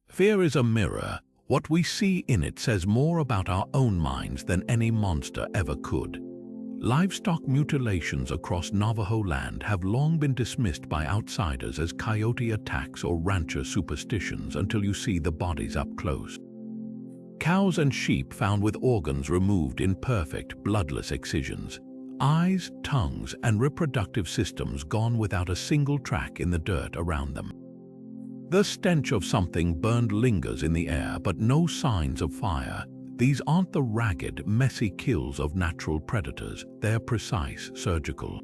Fear is a mirror. What we see in it says more about our own minds than any monster ever could. Livestock mutilations across Navajo land have long been dismissed by outsiders as coyote attacks or rancher superstitions until you see the bodies up close. Cows and sheep found with organs removed in perfect, bloodless excisions. Eyes, tongues, and reproductive systems gone without a single track in the dirt around them. The stench of something burned lingers in the air, but no signs of fire. These aren't the ragged, messy kills of natural predators, they're precise, surgical.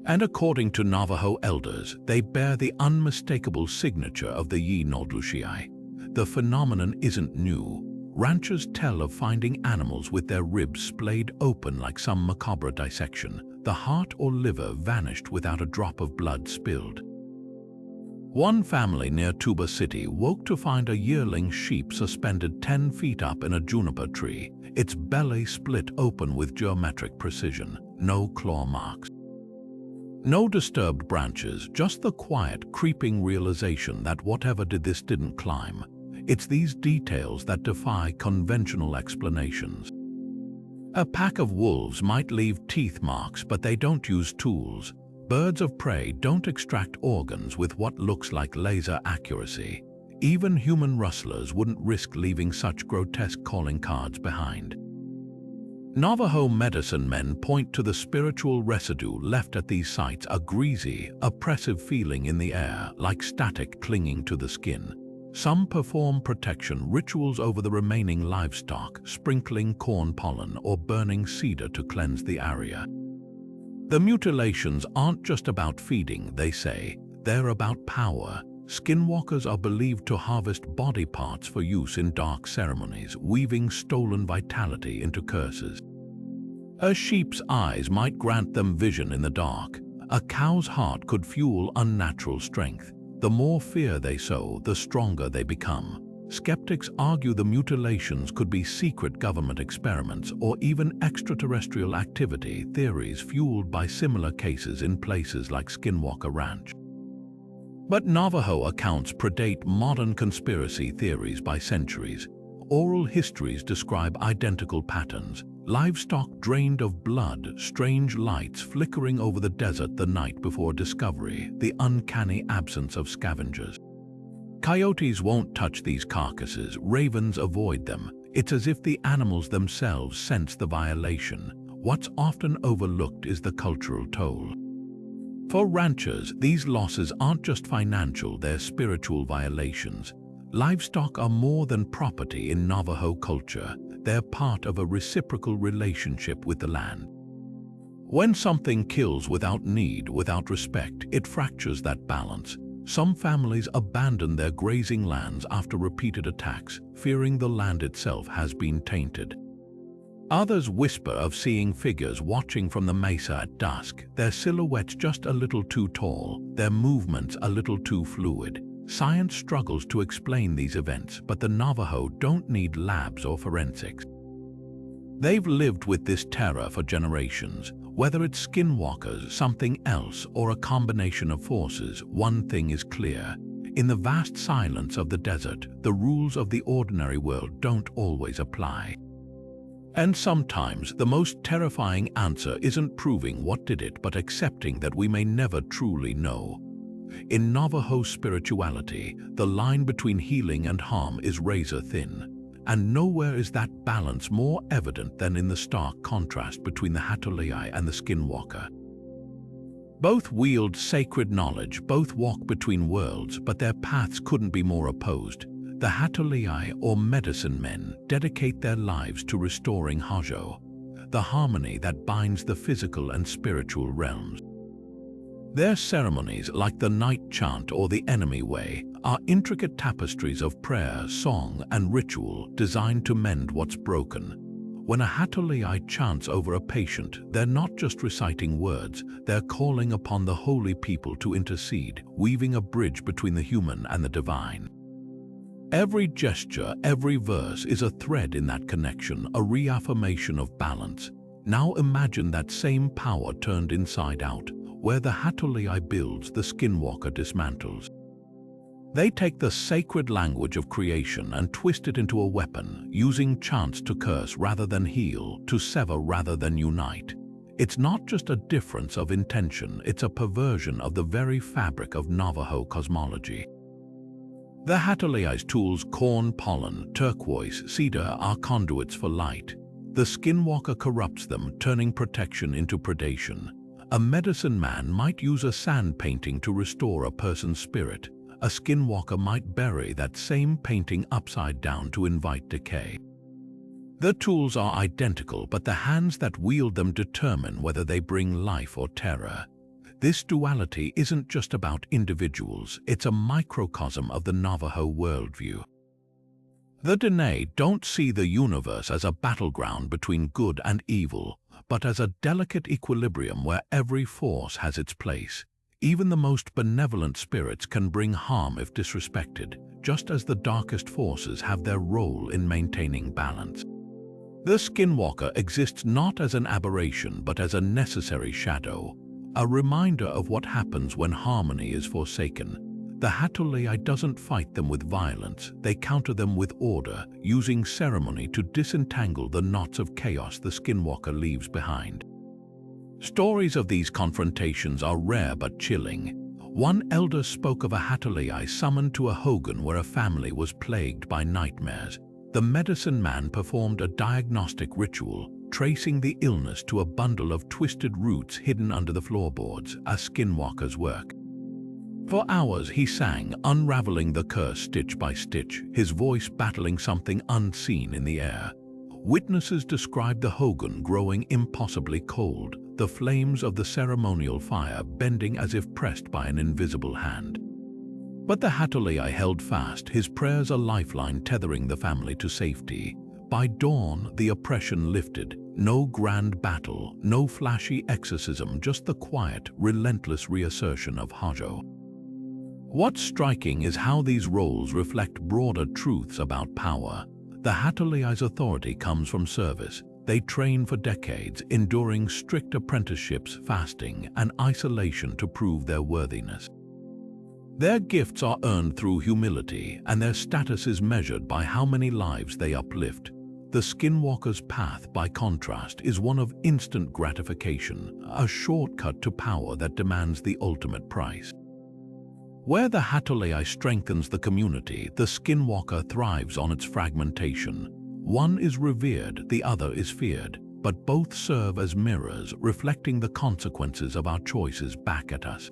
And according to Navajo elders, they bear the unmistakable signature of the Yi-no-dushiai. The phenomenon isn't new. Ranchers tell of finding animals with their ribs splayed open like some macabre dissection. The heart or liver vanished without a drop of blood spilled. One family near Tuba City woke to find a yearling sheep suspended 10 feet up in a juniper tree, its belly split open with geometric precision, no claw marks. No disturbed branches, just the quiet, creeping realization that whatever did this didn't climb. It's these details that defy conventional explanations. A pack of wolves might leave teeth marks, but they don't use tools. Birds of prey don't extract organs with what looks like laser accuracy. Even human rustlers wouldn't risk leaving such grotesque calling cards behind. Navajo medicine men point to the spiritual residue left at these sites, a greasy, oppressive feeling in the air, like static clinging to the skin. Some perform protection rituals over the remaining livestock, sprinkling corn pollen or burning cedar to cleanse the area. The mutilations aren't just about feeding, they say. They're about power. Skinwalkers are believed to harvest body parts for use in dark ceremonies, weaving stolen vitality into curses. A sheep's eyes might grant them vision in the dark. A cow's heart could fuel unnatural strength. The more fear they sow, the stronger they become. Skeptics argue the mutilations could be secret government experiments or even extraterrestrial activity, theories fueled by similar cases in places like Skinwalker Ranch. But Navajo accounts predate modern conspiracy theories by centuries. Oral histories describe identical patterns: livestock drained of blood, strange lights flickering over the desert the night before discovery, the uncanny absence of scavengers. Coyotes won't touch these carcasses, ravens avoid them. It's as if the animals themselves sense the violation. What's often overlooked is the cultural toll. For ranchers, these losses aren't just financial, they're spiritual violations. Livestock are more than property in Navajo culture. They're part of a reciprocal relationship with the land. When something kills without need, without respect, it fractures that balance. Some families abandon their grazing lands after repeated attacks, fearing the land itself has been tainted. Others whisper of seeing figures watching from the mesa at dusk, their silhouettes just a little too tall, their movements a little too fluid. Science struggles to explain these events, but the Navajo don't need labs or forensics. They've lived with this terror for generations. Whether it's skinwalkers, something else, or a combination of forces, one thing is clear. In the vast silence of the desert, the rules of the ordinary world don't always apply. And sometimes the most terrifying answer isn't proving what did it, but accepting that we may never truly know. In Navajo spirituality, the line between healing and harm is razor thin. And nowhere is that balance more evident than in the stark contrast between the Hatolai and the Skinwalker. Both wield sacred knowledge, both walk between worlds, but their paths couldn't be more opposed. The Hatolai, or medicine men, dedicate their lives to restoring Hajo, the harmony that binds the physical and spiritual realms. Their ceremonies, like the night chant or the enemy way, are intricate tapestries of prayer, song, and ritual designed to mend what's broken. When a Hatolai chants over a patient, they're not just reciting words, they're calling upon the holy people to intercede, weaving a bridge between the human and the divine. Every gesture, every verse is a thread in that connection, a reaffirmation of balance. Now imagine that same power turned inside out. Where the Hatolai builds, the Skinwalker dismantles. They take the sacred language of creation and twist it into a weapon, using chants to curse rather than heal, to sever rather than unite. It's not just a difference of intention, it's a perversion of the very fabric of Navajo cosmology. The Hatolai's tools, corn, pollen, turquoise, cedar, are conduits for light. The Skinwalker corrupts them, turning protection into predation. A medicine man might use a sand painting to restore a person's spirit. A Skinwalker might bury that same painting upside down to invite decay. The tools are identical, but the hands that wield them determine whether they bring life or terror. This duality isn't just about individuals, it's a microcosm of the Navajo worldview. The Dene don't see the universe as a battleground between good and evil, but as a delicate equilibrium where every force has its place. Even the most benevolent spirits can bring harm if disrespected, just as the darkest forces have their role in maintaining balance. The Skinwalker exists not as an aberration but as a necessary shadow, a reminder of what happens when harmony is forsaken. The Hatolai doesn't fight them with violence, they counter them with order, using ceremony to disentangle the knots of chaos the Skinwalker leaves behind. Stories of these confrontations are rare but chilling. One elder spoke of a Hatolai summoned to a hogan where a family was plagued by nightmares. The medicine man performed a diagnostic ritual, tracing the illness to a bundle of twisted roots hidden under the floorboards, a Skinwalker's work. For hours he sang, unraveling the curse stitch by stitch, his voice battling something unseen in the air. Witnesses described the hogan growing impossibly cold, the flames of the ceremonial fire bending as if pressed by an invisible hand. But the Hatolai held fast, his prayers a lifeline tethering the family to safety. By dawn, the oppression lifted. No grand battle, no flashy exorcism, just the quiet, relentless reassertion of Hajo. What's striking is how these roles reflect broader truths about power. The Hatolai's authority comes from service. They train for decades, enduring strict apprenticeships, fasting, and isolation to prove their worthiness. Their gifts are earned through humility, and their status is measured by how many lives they uplift. The Skinwalker's path, by contrast, is one of instant gratification, a shortcut to power that demands the ultimate price. Where the Hatolai strengthens the community, the Skinwalker thrives on its fragmentation. One is revered, the other is feared, but both serve as mirrors, reflecting the consequences of our choices back at us.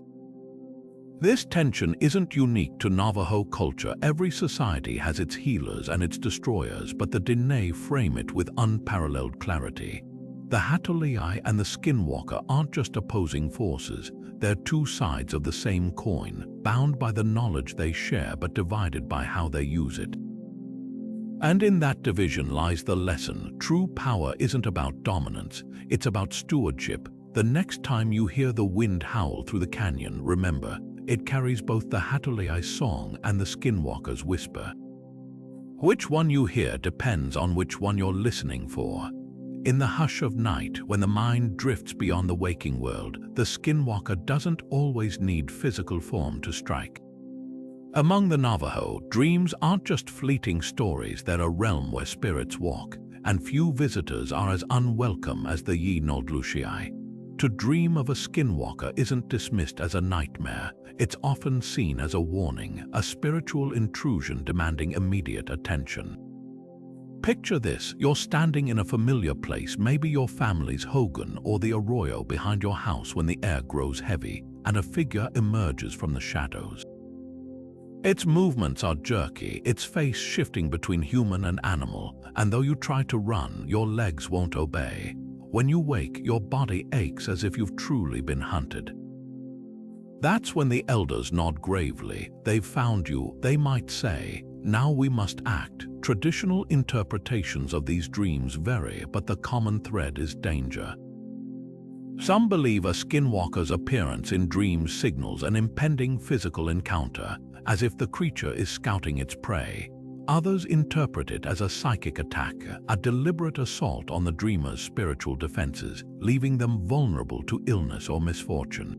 This tension isn't unique to Navajo culture. Every society has its healers and its destroyers, but the Dene frame it with unparalleled clarity. The Hatolii and the Skinwalker aren't just opposing forces, they're two sides of the same coin, bound by the knowledge they share but divided by how they use it. And in that division lies the lesson: true power isn't about dominance, it's about stewardship. The next time you hear the wind howl through the canyon, remember, it carries both the Hatolii's song and the Skinwalker's whisper. Which one you hear depends on which one you're listening for. In the hush of night, when the mind drifts beyond the waking world, the Skinwalker doesn't always need physical form to strike. Among the Navajo, dreams aren't just fleeting stories, they're a realm where spirits walk, and few visitors are as unwelcome as the Yi-Nodlushii. To dream of a Skinwalker isn't dismissed as a nightmare, it's often seen as a warning, a spiritual intrusion demanding immediate attention. Picture this: you're standing in a familiar place, maybe your family's hogan or the arroyo behind your house, when the air grows heavy and a figure emerges from the shadows. Its movements are jerky, its face shifting between human and animal, and though you try to run, your legs won't obey. When you wake, your body aches as if you've truly been hunted. That's when the elders nod gravely. They've found you, they might say. Now we must act. Traditional interpretations of these dreams vary, but the common thread is danger. Some believe a Skinwalker's appearance in dreams signals an impending physical encounter, as if the creature is scouting its prey. Others interpret it as a psychic attack, a deliberate assault on the dreamer's spiritual defenses, leaving them vulnerable to illness or misfortune.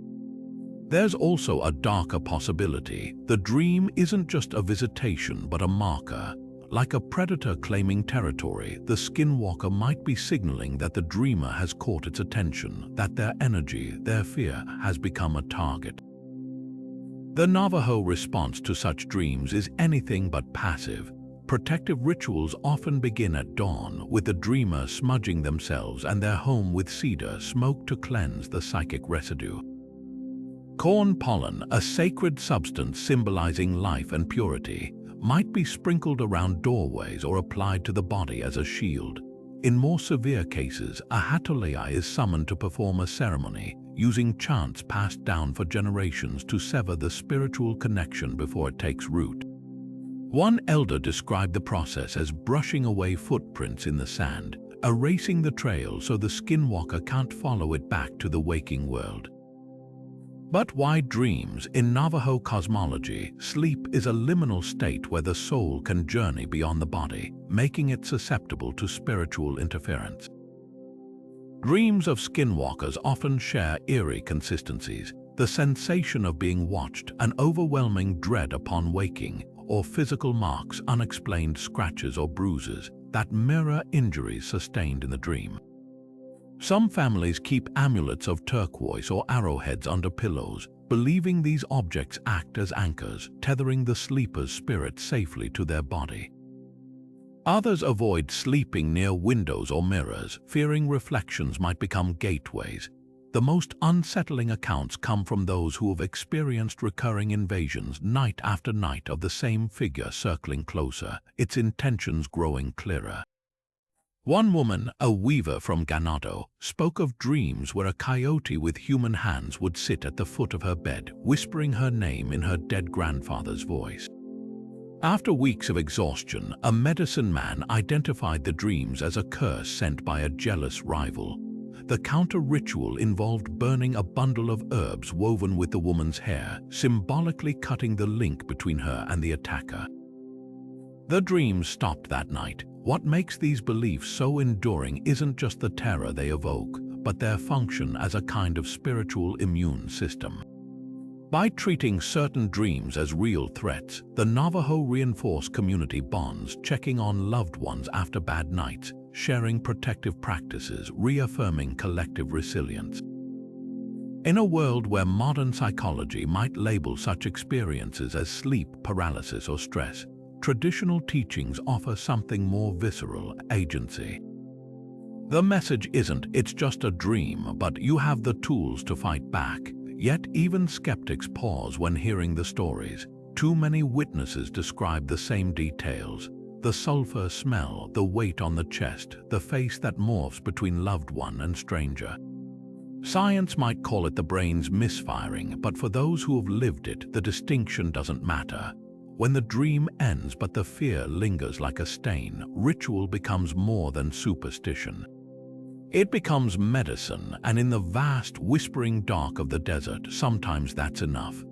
There's also a darker possibility. The dream isn't just a visitation but a marker. Like a predator claiming territory, the Skinwalker might be signaling that the dreamer has caught its attention, that their energy, their fear, has become a target. The Navajo response to such dreams is anything but passive. Protective rituals often begin at dawn, with the dreamer smudging themselves and their home with cedar smoke to cleanse the psychic residue. Corn pollen, a sacred substance symbolizing life and purity, might be sprinkled around doorways or applied to the body as a shield. In more severe cases, a Hatolii is summoned to perform a ceremony, using chants passed down for generations to sever the spiritual connection before it takes root. One elder described the process as brushing away footprints in the sand, erasing the trail so the Skinwalker can't follow it back to the waking world. But why dreams? In Navajo cosmology, sleep is a liminal state where the soul can journey beyond the body, making it susceptible to spiritual interference. Dreams of Skinwalkers often share eerie consistencies: the sensation of being watched, an overwhelming dread upon waking, or physical marks, unexplained scratches or bruises, that mirror injuries sustained in the dream. Some families keep amulets of turquoise or arrowheads under pillows, believing these objects act as anchors, tethering the sleeper's spirit safely to their body. Others avoid sleeping near windows or mirrors, fearing reflections might become gateways. The most unsettling accounts come from those who have experienced recurring invasions night after night of the same figure circling closer, its intentions growing clearer. One woman, a weaver from Ganado, spoke of dreams where a coyote with human hands would sit at the foot of her bed, whispering her name in her dead grandfather's voice. After weeks of exhaustion, a medicine man identified the dreams as a curse sent by a jealous rival. The counter-ritual involved burning a bundle of herbs woven with the woman's hair, symbolically cutting the link between her and the attacker. The dreams stopped that night. What makes these beliefs so enduring isn't just the terror they evoke, but their function as a kind of spiritual immune system. By treating certain dreams as real threats, the Navajo reinforce community bonds, checking on loved ones after bad nights, sharing protective practices, reaffirming collective resilience. In a world where modern psychology might label such experiences as sleep paralysis or stress, traditional teachings offer something more visceral: agency. The message isn't, it's just a dream, but you have the tools to fight back. Yet even skeptics pause when hearing the stories. Too many witnesses describe the same details. The sulfur smell, the weight on the chest, the face that morphs between loved one and stranger. Science might call it the brain's misfiring, but for those who have lived it, the distinction doesn't matter. When the dream ends but the fear lingers like a stain, ritual becomes more than superstition. It becomes medicine, and in the vast, whispering dark of the desert, sometimes that's enough.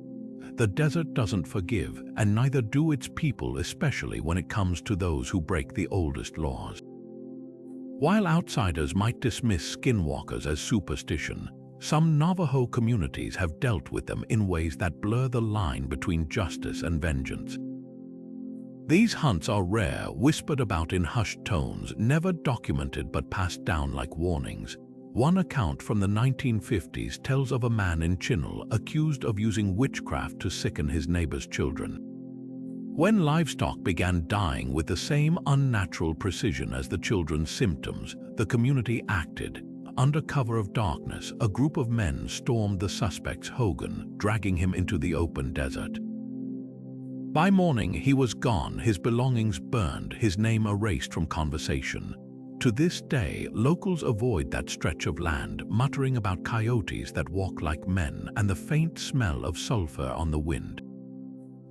The desert doesn't forgive, and neither do its people, especially when it comes to those who break the oldest laws. While outsiders might dismiss skinwalkers as superstition, some Navajo communities have dealt with them in ways that blur the line between justice and vengeance. These hunts are rare, whispered about in hushed tones, never documented but passed down like warnings. One account from the 1950s tells of a man in Chinle accused of using witchcraft to sicken his neighbor's children. When livestock began dying with the same unnatural precision as the children's symptoms, the community acted. Under cover of darkness, a group of men stormed the suspect's hogan, dragging him into the open desert. By morning, he was gone, his belongings burned, his name erased from conversation. To this day, locals avoid that stretch of land, muttering about coyotes that walk like men and the faint smell of sulfur on the wind.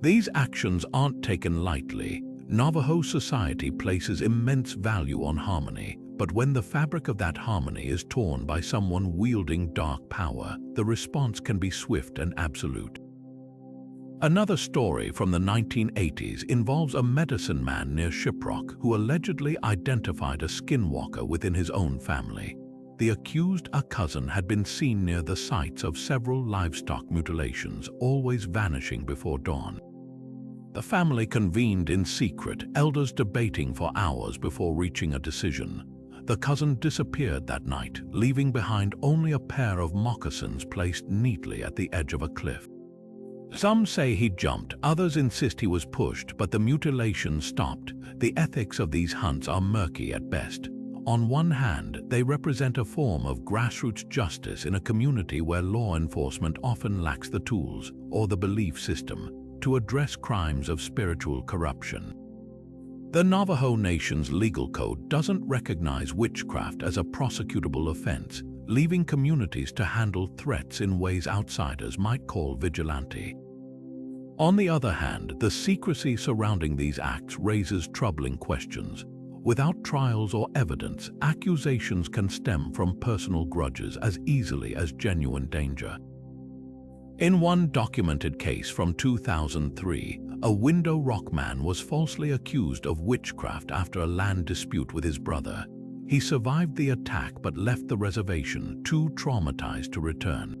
These actions aren't taken lightly. Navajo society places immense value on harmony, but when the fabric of that harmony is torn by someone wielding dark power, the response can be swift and absolute. Another story from the 1980s involves a medicine man near Shiprock who allegedly identified a skinwalker within his own family. The accused, a cousin, had been seen near the sites of several livestock mutilations, always vanishing before dawn. The family convened in secret, elders debating for hours before reaching a decision. The cousin disappeared that night, leaving behind only a pair of moccasins placed neatly at the edge of a cliff. Some say he jumped, others insist he was pushed, but the mutilation stopped. The ethics of these hunts are murky at best. On one hand, they represent a form of grassroots justice in a community where law enforcement often lacks the tools or the belief system to address crimes of spiritual corruption. The Navajo Nation's legal code doesn't recognize witchcraft as a prosecutable offense, leaving communities to handle threats in ways outsiders might call vigilante. On the other hand, the secrecy surrounding these acts raises troubling questions. Without trials or evidence, accusations can stem from personal grudges as easily as genuine danger. In one documented case from 2003, a Window Rock man was falsely accused of witchcraft after a land dispute with his brother. He survived the attack but left the reservation, too traumatized to return.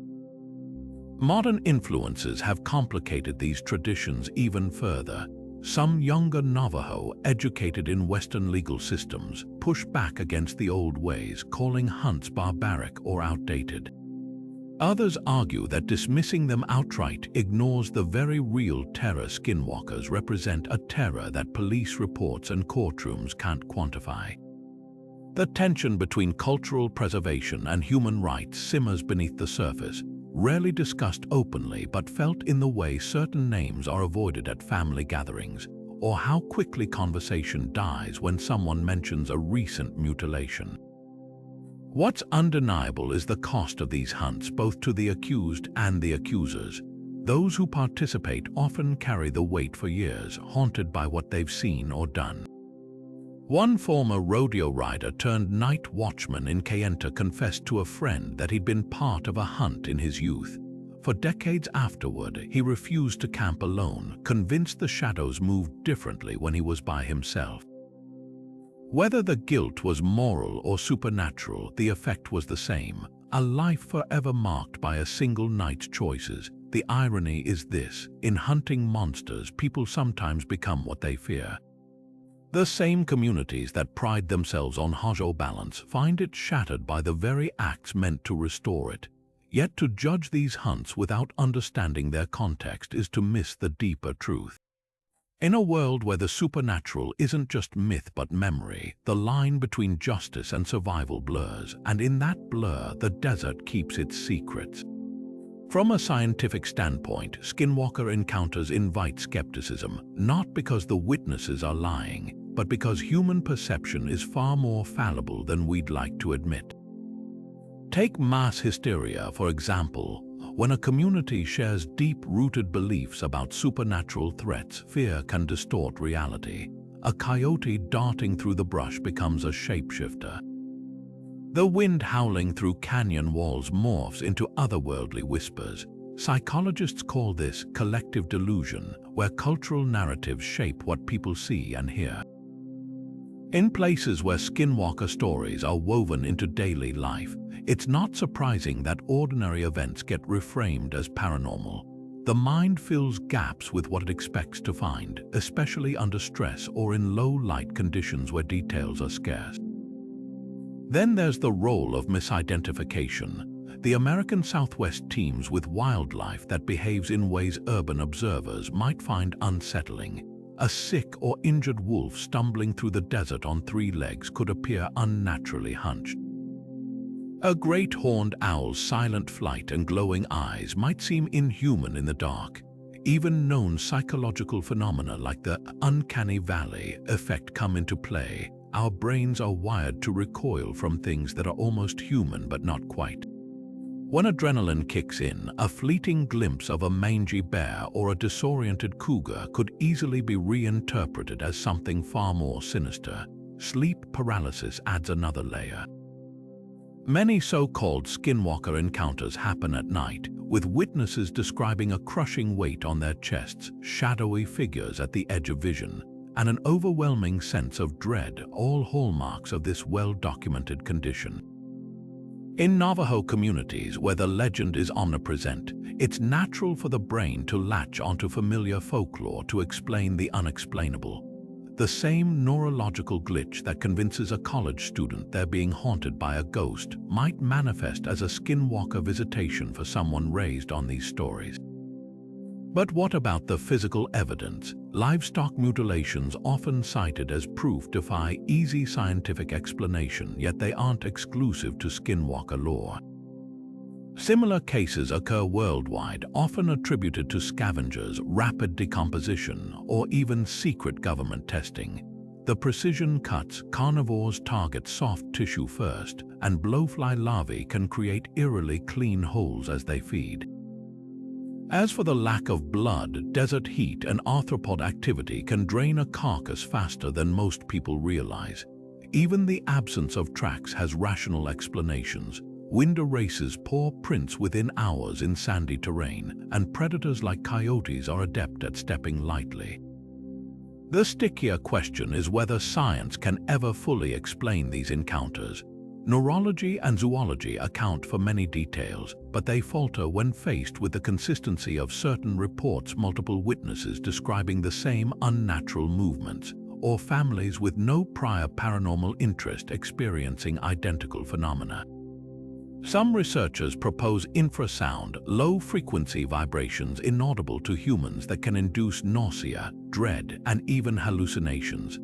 Modern influences have complicated these traditions even further. Some younger Navajo, educated in Western legal systems, push back against the old ways, calling hunts barbaric or outdated. Others argue that dismissing them outright ignores the very real terror skinwalkers represent, a terror that police reports and courtrooms can't quantify. The tension between cultural preservation and human rights simmers beneath the surface, rarely discussed openly but felt in the way certain names are avoided at family gatherings, or how quickly conversation dies when someone mentions a recent mutilation. What's undeniable is the cost of these hunts, both to the accused and the accusers. Those who participate often carry the weight for years, haunted by what they've seen or done. One former rodeo rider turned night watchman in Kayenta confessed to a friend that he'd been part of a hunt in his youth. For decades afterward, he refused to camp alone, convinced the shadows moved differently when he was by himself. Whether the guilt was moral or supernatural, the effect was the same, a life forever marked by a single night's choices. The irony is this: in hunting monsters, people sometimes become what they fear. The same communities that pride themselves on Hojo balance find it shattered by the very acts meant to restore it. Yet to judge these hunts without understanding their context is to miss the deeper truth. In a world where the supernatural isn't just myth but memory, the line between justice and survival blurs, and in that blur, the desert keeps its secrets. From a scientific standpoint, Skinwalker encounters invite skepticism, not because the witnesses are lying, but because human perception is far more fallible than we'd like to admit. Take mass hysteria, for example. When a community shares deep-rooted beliefs about supernatural threats, fear can distort reality. A coyote darting through the brush becomes a shapeshifter. The wind howling through canyon walls morphs into otherworldly whispers. Psychologists call this collective delusion, where cultural narratives shape what people see and hear. In places where skinwalker stories are woven into daily life, it's not surprising that ordinary events get reframed as paranormal. The mind fills gaps with what it expects to find, especially under stress or in low-light conditions where details are scarce. Then there's the role of misidentification. The American Southwest teems with wildlife that behaves in ways urban observers might find unsettling. A sick or injured wolf stumbling through the desert on 3 legs could appear unnaturally hunched. A great horned owl's silent flight and glowing eyes might seem inhuman in the dark. Even known psychological phenomena like the uncanny valley effect come into play. Our brains are wired to recoil from things that are almost human but not quite. When adrenaline kicks in, a fleeting glimpse of a mangy bear or a disoriented cougar could easily be reinterpreted as something far more sinister. Sleep paralysis adds another layer. Many so-called skinwalker encounters happen at night, with witnesses describing a crushing weight on their chests, shadowy figures at the edge of vision, and an overwhelming sense of dread, all hallmarks of this well-documented condition. In Navajo communities where the legend is omnipresent, it's natural for the brain to latch onto familiar folklore to explain the unexplainable. The same neurological glitch that convinces a college student they're being haunted by a ghost might manifest as a skinwalker visitation for someone raised on these stories. But what about the physical evidence? Livestock mutilations, often cited as proof, defy easy scientific explanation, yet they aren't exclusive to skinwalker lore. Similar cases occur worldwide, often attributed to scavengers, rapid decomposition, or even secret government testing. The precision cuts carnivores target soft tissue first, and blowfly larvae can create eerily clean holes as they feed. As for the lack of blood, desert heat and arthropod activity can drain a carcass faster than most people realize. Even the absence of tracks has rational explanations. Wind erases paw prints within hours in sandy terrain, and predators like coyotes are adept at stepping lightly. The stickier question is whether science can ever fully explain these encounters. Neurology and zoology account for many details, but they falter when faced with the consistency of certain reports, multiple witnesses describing the same unnatural movements, or families with no prior paranormal interest experiencing identical phenomena. Some researchers propose infrasound, low-frequency vibrations inaudible to humans that can induce nausea, dread, and even hallucinations.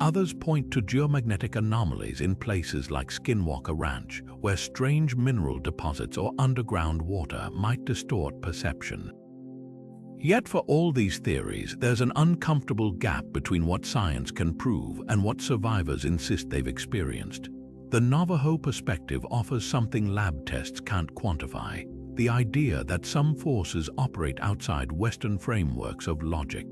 Others point to geomagnetic anomalies in places like Skinwalker Ranch, where strange mineral deposits or underground water might distort perception. Yet for all these theories, there's an uncomfortable gap between what science can prove and what survivors insist they've experienced. The Navajo perspective offers something lab tests can't quantify: the idea that some forces operate outside Western frameworks of logic.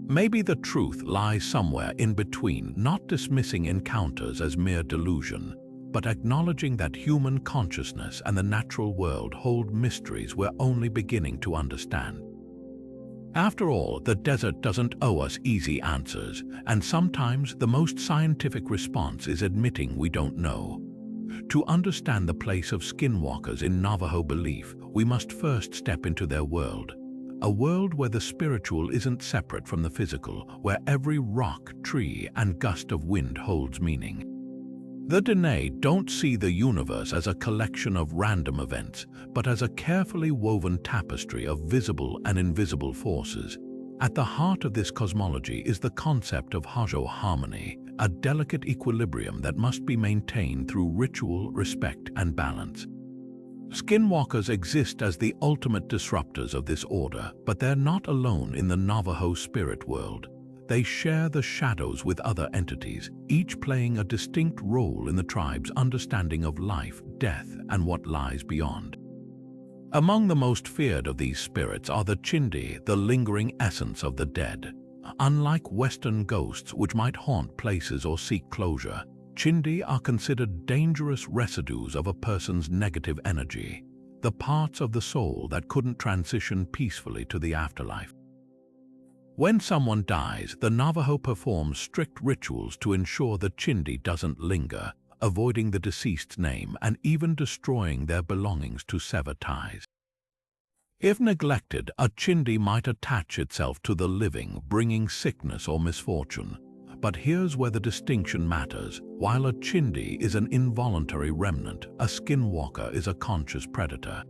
Maybe the truth lies somewhere in between, not dismissing encounters as mere delusion, but acknowledging that human consciousness and the natural world hold mysteries we're only beginning to understand. After all, the desert doesn't owe us easy answers, and sometimes the most scientific response is admitting we don't know. To understand the place of skinwalkers in Navajo belief, we must first step into their world. A world where the spiritual isn't separate from the physical, where every rock, tree, and gust of wind holds meaning. The Dene don't see the universe as a collection of random events, but as a carefully woven tapestry of visible and invisible forces. At the heart of this cosmology is the concept of Hajo harmony, a delicate equilibrium that must be maintained through ritual, respect, and balance. Skinwalkers exist as the ultimate disruptors of this order, but they're not alone in the Navajo spirit world. they share the shadows with other entities, each playing a distinct role in the tribe's understanding of life, death, and what lies beyond. Among the most feared of these spirits are the Chindi, the lingering essence of the dead. Unlike Western ghosts, which might haunt places or seek closure, Chindi are considered dangerous residues of a person's negative energy, the parts of the soul that couldn't transition peacefully to the afterlife. When someone dies, the Navajo performs strict rituals to ensure the Chindi doesn't linger, avoiding the deceased's name and even destroying their belongings to sever ties. If neglected, a Chindi might attach itself to the living, bringing sickness or misfortune. But here's where the distinction matters. While a Chindi is an involuntary remnant, a skinwalker is a conscious predator.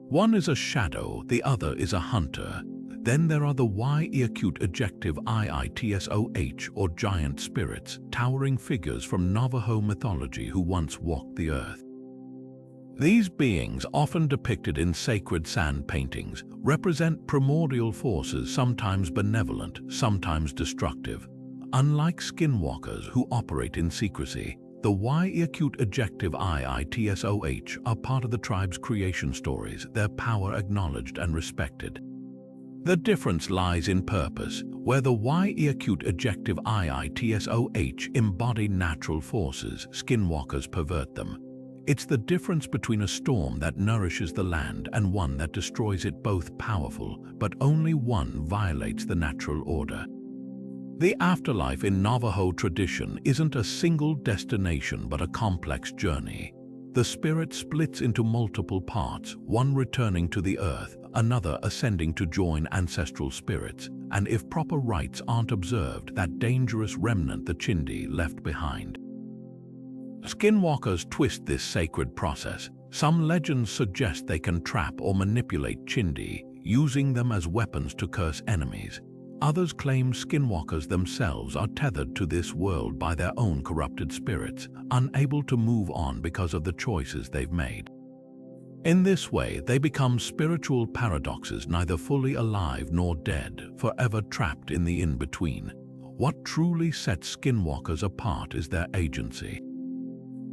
One is a shadow, the other is a hunter. Then there are the Y-acute ejective IITSOH, or giant spirits, towering figures from Navajo mythology who once walked the earth. These beings, often depicted in sacred sand paintings, represent primordial forces, sometimes benevolent, sometimes destructive. Unlike skinwalkers who operate in secrecy, the Y-acute ejective IITSOH are part of the tribe's creation stories, their power acknowledged and respected. The difference lies in purpose. Where the Y-acute ejective IITSOH embody natural forces, skinwalkers pervert them. It's the difference between a storm that nourishes the land and one that destroys it, both powerful, but only one violates the natural order. The afterlife in Navajo tradition isn't a single destination but a complex journey. The spirit splits into multiple parts, one returning to the earth, another ascending to join ancestral spirits, and if proper rites aren't observed, that dangerous remnant the Chindi left behind. Skinwalkers twist this sacred process. Some legends suggest they can trap or manipulate Chindi, using them as weapons to curse enemies. Others claim skinwalkers themselves are tethered to this world by their own corrupted spirits, unable to move on because of the choices they've made. In this way, they become spiritual paradoxes, neither fully alive nor dead, forever trapped in the in-between. What truly sets skinwalkers apart is their agency.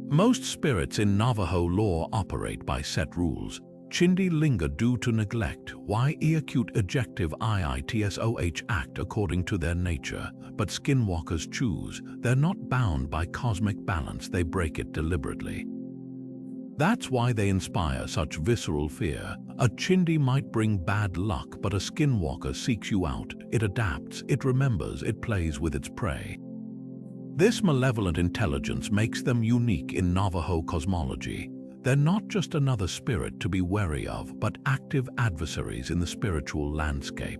Most spirits in Navajo lore operate by set rules. Chindi linger due to neglect, Y-acute ejective IITSOH act according to their nature, but skinwalkers choose. They're not bound by cosmic balance, they break it deliberately. That's why they inspire such visceral fear. A Chindi might bring bad luck, but a skinwalker seeks you out. It adapts, it remembers, it plays with its prey. This malevolent intelligence makes them unique in Navajo cosmology. They're not just another spirit to be wary of, but active adversaries in the spiritual landscape.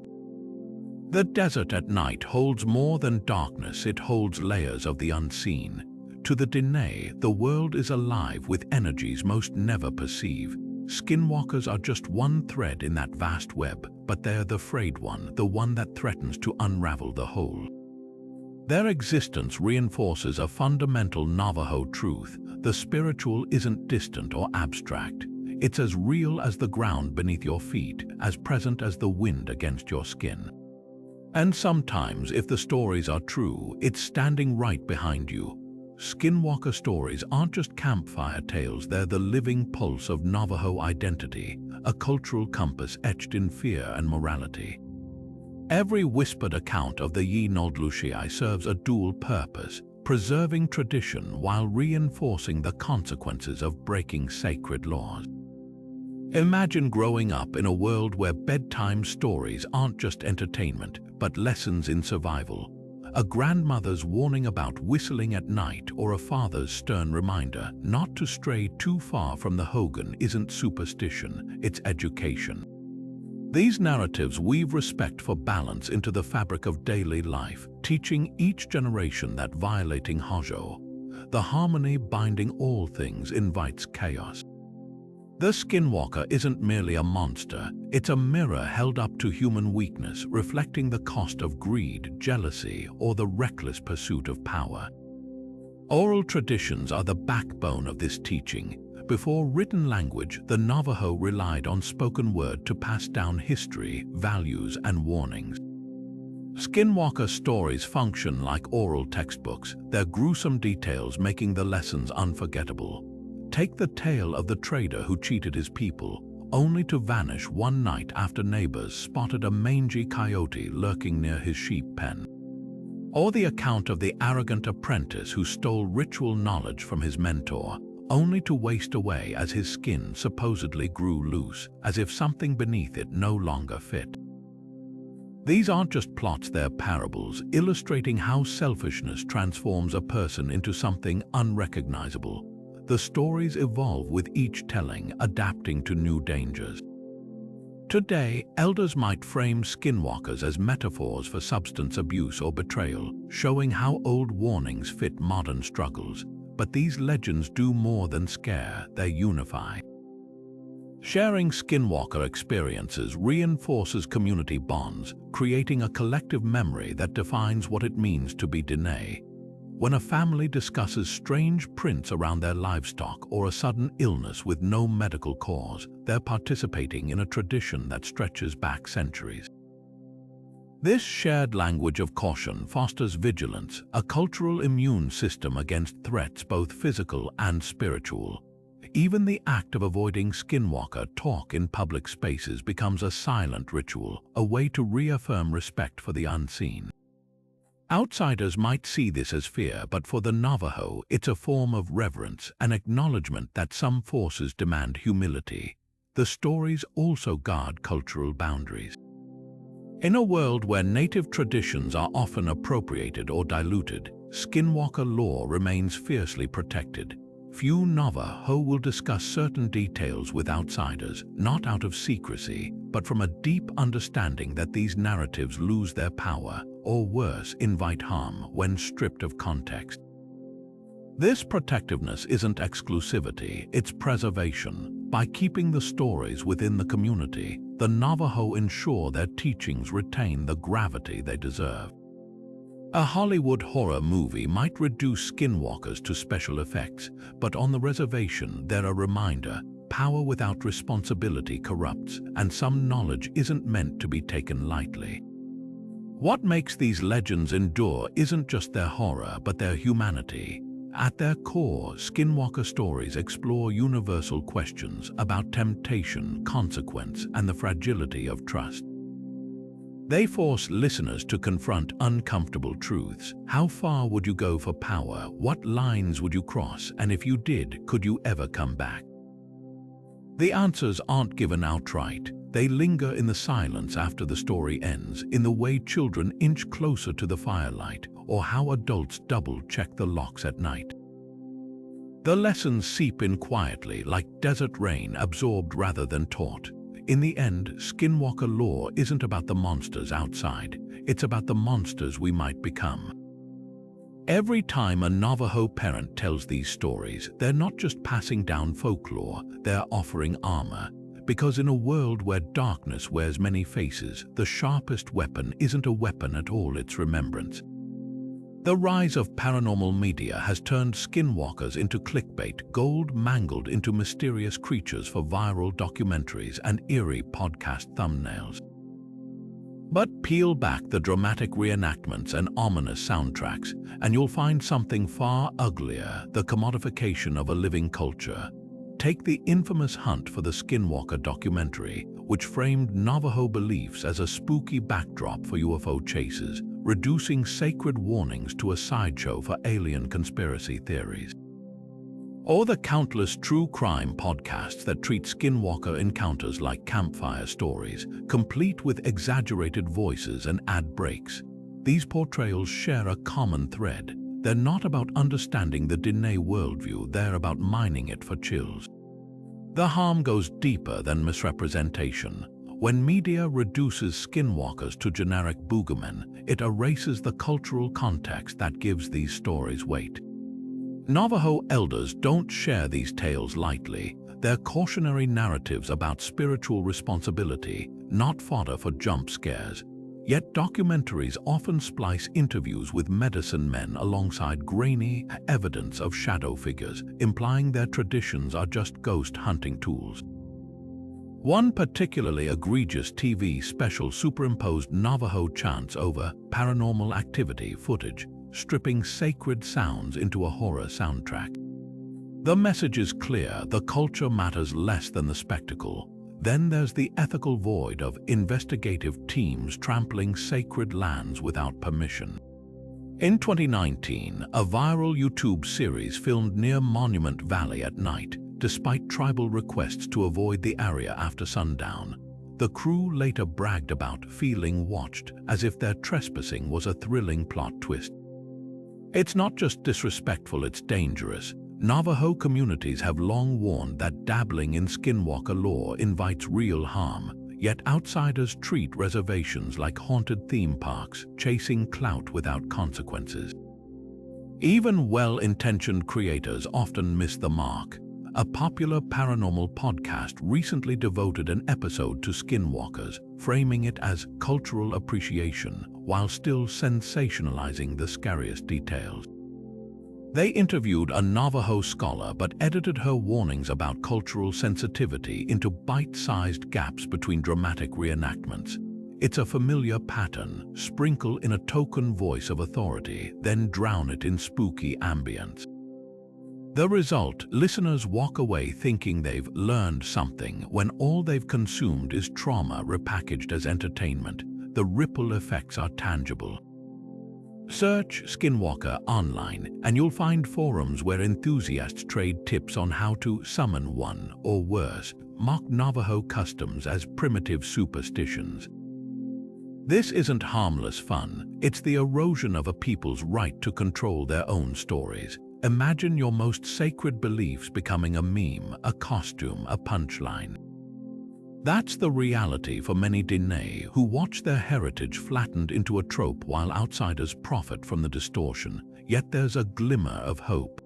The desert at night holds more than darkness, it holds layers of the unseen. To the Dene, the world is alive with energies most never perceive. Skinwalkers are just one thread in that vast web, but they're the frayed one, the one that threatens to unravel the whole. Their existence reinforces a fundamental Navajo truth. The spiritual isn't distant or abstract. It's as real as the ground beneath your feet, as present as the wind against your skin. And sometimes, if the stories are true, it's standing right behind you. Skinwalker stories aren't just campfire tales, they're the living pulse of Navajo identity, a cultural compass etched in fear and morality. Every whispered account of the Yi-Noldlushii serves a dual purpose, preserving tradition while reinforcing the consequences of breaking sacred laws. Imagine growing up in a world where bedtime stories aren't just entertainment, but lessons in survival. A grandmother's warning about whistling at night or a father's stern reminder not to stray too far from the hogan isn't superstition, it's education. These narratives weave respect for balance into the fabric of daily life, teaching each generation that violating Hojo, the harmony binding all things, invites chaos. The skinwalker isn't merely a monster, it's a mirror held up to human weakness, reflecting the cost of greed, jealousy, or the reckless pursuit of power. Oral traditions are the backbone of this teaching. Before written language, the Navajo relied on spoken word to pass down history, values, and warnings. Skinwalker stories function like oral textbooks, their gruesome details making the lessons unforgettable. Take the tale of the trader who cheated his people, only to vanish one night after neighbors spotted a mangy coyote lurking near his sheep pen. Or the account of the arrogant apprentice who stole ritual knowledge from his mentor, only to waste away as his skin supposedly grew loose, as if something beneath it no longer fit. These aren't just plots, they're parables, illustrating how selfishness transforms a person into something unrecognizable. The stories evolve with each telling, adapting to new dangers. Today, elders might frame skinwalkers as metaphors for substance abuse or betrayal, showing how old warnings fit modern struggles. But these legends do more than scare, they unify. Sharing skinwalker experiences reinforces community bonds, creating a collective memory that defines what it means to be Dene. When a family discusses strange prints around their livestock or a sudden illness with no medical cause, they're participating in a tradition that stretches back centuries. This shared language of caution fosters vigilance, a cultural immune system against threats both physical and spiritual. Even the act of avoiding skinwalker talk in public spaces becomes a silent ritual, a way to reaffirm respect for the unseen. Outsiders might see this as fear, but for the Navajo, it's a form of reverence, an acknowledgement that some forces demand humility. The stories also guard cultural boundaries. In a world where native traditions are often appropriated or diluted, skinwalker lore remains fiercely protected. Few Navajo will discuss certain details with outsiders, not out of secrecy, but from a deep understanding that these narratives lose their power, or worse, invite harm when stripped of context. This protectiveness isn't exclusivity, it's preservation. By keeping the stories within the community, the Navajo ensure their teachings retain the gravity they deserve. A Hollywood horror movie might reduce skinwalkers to special effects, but on the reservation they're a reminder: power without responsibility corrupts, and some knowledge isn't meant to be taken lightly. What makes these legends endure isn't just their horror, but their humanity. At their core, skinwalker stories explore universal questions about temptation, consequence, and the fragility of trust. They force listeners to confront uncomfortable truths. How far would you go for power? What lines would you cross? And if you did, could you ever come back? The answers aren't given outright. They linger in the silence after the story ends, in the way children inch closer to the firelight, or how adults double-check the locks at night. The lessons seep in quietly, like desert rain, absorbed rather than taught. In the end, skinwalker lore isn't about the monsters outside, it's about the monsters we might become. Every time a Navajo parent tells these stories, they're not just passing down folklore, they're offering armor. Because in a world where darkness wears many faces, the sharpest weapon isn't a weapon at all, it's remembrance. The rise of paranormal media has turned skinwalkers into clickbait, gold mangled into mysterious creatures for viral documentaries and eerie podcast thumbnails. But peel back the dramatic reenactments and ominous soundtracks, and you'll find something far uglier: the commodification of a living culture. Take the infamous Hunt for the Skinwalker documentary, which framed Navajo beliefs as a spooky backdrop for UFO chases, reducing sacred warnings to a sideshow for alien conspiracy theories. Or the countless true crime podcasts that treat skinwalker encounters like campfire stories, complete with exaggerated voices and ad breaks. These portrayals share a common thread. They're not about understanding the Dene worldview, they're about mining it for chills. The harm goes deeper than misrepresentation. When media reduces skinwalkers to generic boogeymen, it erases the cultural context that gives these stories weight. Navajo elders don't share these tales lightly. They're cautionary narratives about spiritual responsibility, not fodder for jump scares. Yet documentaries often splice interviews with medicine men alongside grainy evidence of shadow figures, implying their traditions are just ghost hunting tools. One particularly egregious TV special superimposed Navajo chants over paranormal activity footage, stripping sacred sounds into a horror soundtrack. The message is clear: the culture matters less than the spectacle. Then there's the ethical void of investigative teams trampling sacred lands without permission. In 2019, a viral YouTube series filmed near Monument Valley at night, despite tribal requests to avoid the area after sundown. The crew later bragged about feeling watched, as if their trespassing was a thrilling plot twist. It's not just disrespectful, it's dangerous. Navajo communities have long warned that dabbling in skinwalker lore invites real harm, yet outsiders treat reservations like haunted theme parks, chasing clout without consequences. Even well-intentioned creators often miss the mark. A popular paranormal podcast recently devoted an episode to skinwalkers, framing it as cultural appreciation while still sensationalizing the scariest details. They interviewed a Navajo scholar but edited her warnings about cultural sensitivity into bite-sized gaps between dramatic reenactments. It's a familiar pattern: sprinkle in a token voice of authority, then drown it in spooky ambience. The result: listeners walk away thinking they've learned something when all they've consumed is trauma repackaged as entertainment. The ripple effects are tangible. Search Skinwalker online and you'll find forums where enthusiasts trade tips on how to summon one, or worse, mock Navajo customs as primitive superstitions. This isn't harmless fun, it's the erosion of a people's right to control their own stories. Imagine your most sacred beliefs becoming a meme, a costume, a punchline. That's the reality for many Diné who watch their heritage flattened into a trope while outsiders profit from the distortion, yet there's a glimmer of hope.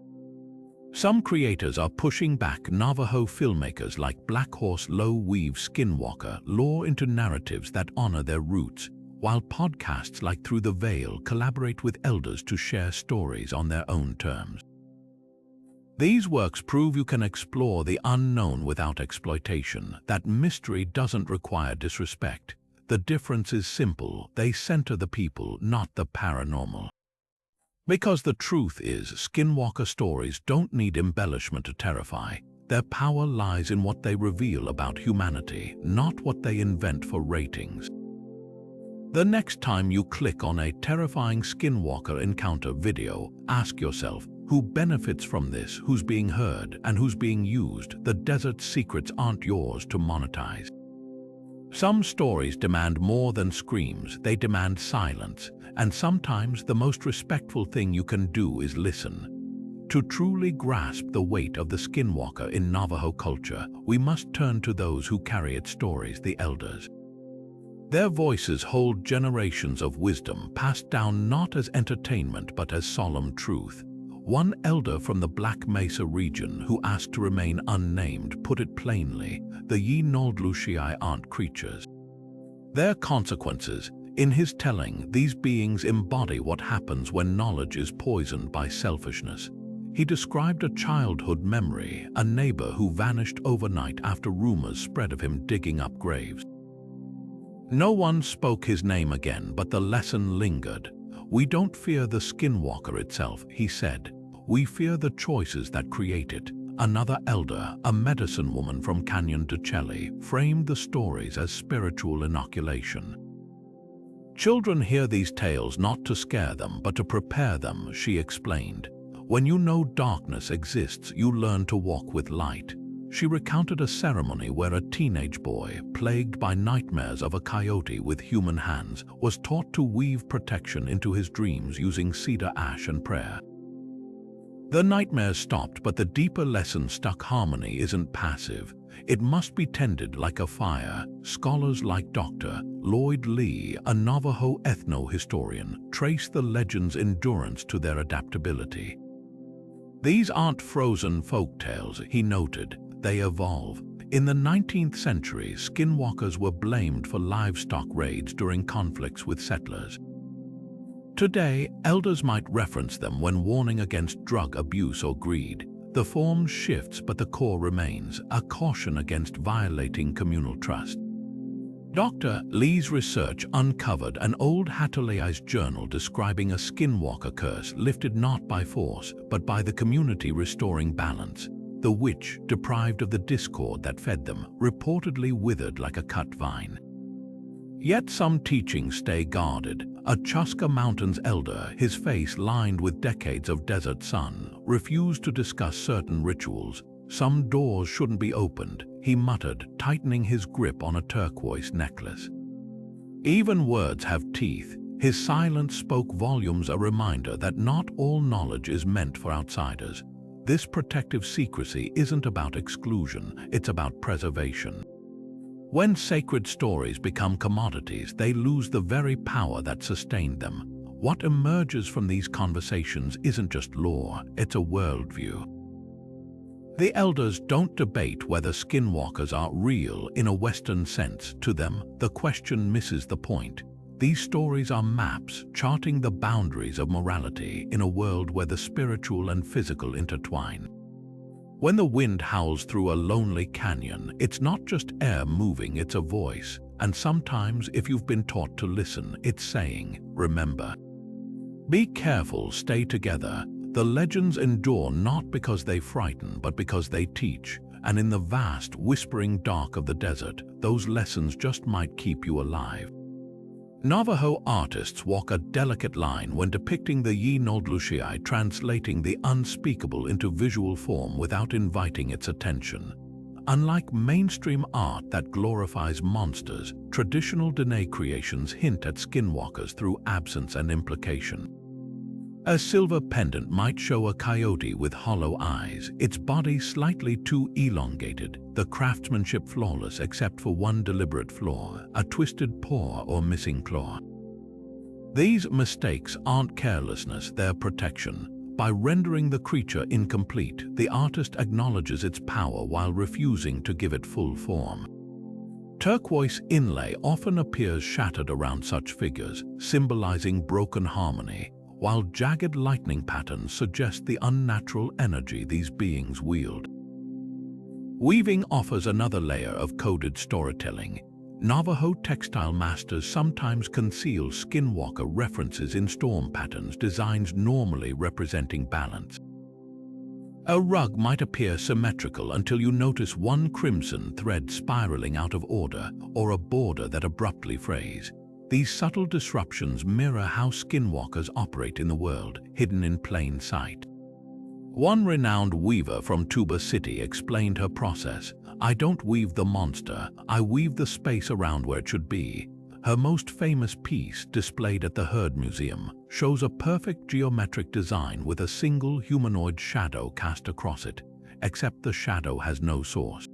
Some creators are pushing back. Navajo filmmakers like Black Horse Low weave skinwalker lore into narratives that honor their roots, while podcasts like Through the Veil collaborate with elders to share stories on their own terms. These works prove you can explore the unknown without exploitation, that mystery doesn't require disrespect. The difference is simple: they center the people, not the paranormal. Because the truth is, skinwalker stories don't need embellishment to terrify. Their power lies in what they reveal about humanity, not what they invent for ratings. The next time you click on a terrifying skinwalker encounter video, ask yourself, who benefits from this, who's being heard, and who's being used? The desert's secrets aren't yours to monetize. Some stories demand more than screams, they demand silence, and sometimes the most respectful thing you can do is listen. To truly grasp the weight of the skinwalker in Navajo culture, we must turn to those who carry its stories, the elders. Their voices hold generations of wisdom passed down not as entertainment but as solemn truth. One elder from the Black Mesa region, who asked to remain unnamed, put it plainly: the Yi Noldlushii aren't creatures. They're consequences. In his telling, these beings embody what happens when knowledge is poisoned by selfishness. He described a childhood memory, a neighbor who vanished overnight after rumors spread of him digging up graves. No one spoke his name again, but the lesson lingered. We don't fear the skinwalker itself, he said. We fear the choices that create it. Another elder, a medicine woman from Canyon de Chelly, framed the stories as spiritual inoculation. Children hear these tales not to scare them, but to prepare them, she explained. When you know darkness exists, you learn to walk with light. She recounted a ceremony where a teenage boy, plagued by nightmares of a coyote with human hands, was taught to weave protection into his dreams using cedar ash and prayer. The nightmares stopped, but the deeper lesson stuck. Harmony isn't passive. It must be tended like a fire. Scholars like Dr. Lloyd Lee, a Navajo ethno-historian, trace the legend's endurance to their adaptability. These aren't frozen folktales, he noted. They evolve. In the 19th century, skinwalkers were blamed for livestock raids during conflicts with settlers. Today, elders might reference them when warning against drug abuse or greed. The form shifts but the core remains, a caution against violating communal trust. Dr. Lee's research uncovered an old Hatalaized journal describing a skinwalker curse lifted not by force, but by the community restoring balance. The witch, deprived of the discord that fed them, reportedly withered like a cut vine. Yet some teachings stay guarded. A Chuska Mountains elder, his face lined with decades of desert sun, refused to discuss certain rituals. Some doors shouldn't be opened, he muttered, tightening his grip on a turquoise necklace. Even words have teeth. His silence spoke volumes, a reminder that not all knowledge is meant for outsiders. This protective secrecy isn't about exclusion, it's about preservation. When sacred stories become commodities, they lose the very power that sustained them. What emerges from these conversations isn't just lore, it's a worldview. The elders don't debate whether skinwalkers are real in a Western sense. To them, the question misses the point. These stories are maps charting the boundaries of morality in a world where the spiritual and physical intertwine. When the wind howls through a lonely canyon, it's not just air moving, it's a voice. And sometimes, if you've been taught to listen, it's saying, remember. Be careful, stay together. The legends endure not because they frighten, but because they teach. And in the vast, whispering dark of the desert, those lessons just might keep you alive. Navajo artists walk a delicate line when depicting the Yi-Noldlushii, translating the unspeakable into visual form without inviting its attention. Unlike mainstream art that glorifies monsters, traditional Dene creations hint at skinwalkers through absence and implication. A silver pendant might show a coyote with hollow eyes, its body slightly too elongated, the craftsmanship flawless except for one deliberate flaw, a twisted paw or missing claw. These mistakes aren't carelessness, they're protection. By rendering the creature incomplete, the artist acknowledges its power while refusing to give it full form. Turquoise inlay often appears shattered around such figures, symbolizing broken harmony, while jagged lightning patterns suggest the unnatural energy these beings wield. Weaving offers another layer of coded storytelling. Navajo textile masters sometimes conceal skinwalker references in storm patterns, designs normally representing balance. A rug might appear symmetrical until you notice one crimson thread spiraling out of order, or a border that abruptly frays. These subtle disruptions mirror how skinwalkers operate in the world, hidden in plain sight. One renowned weaver from Tuba City explained her process. I don't weave the monster, I weave the space around where it should be. Her most famous piece, displayed at the Heard Museum, shows a perfect geometric design with a single humanoid shadow cast across it, except the shadow has no source.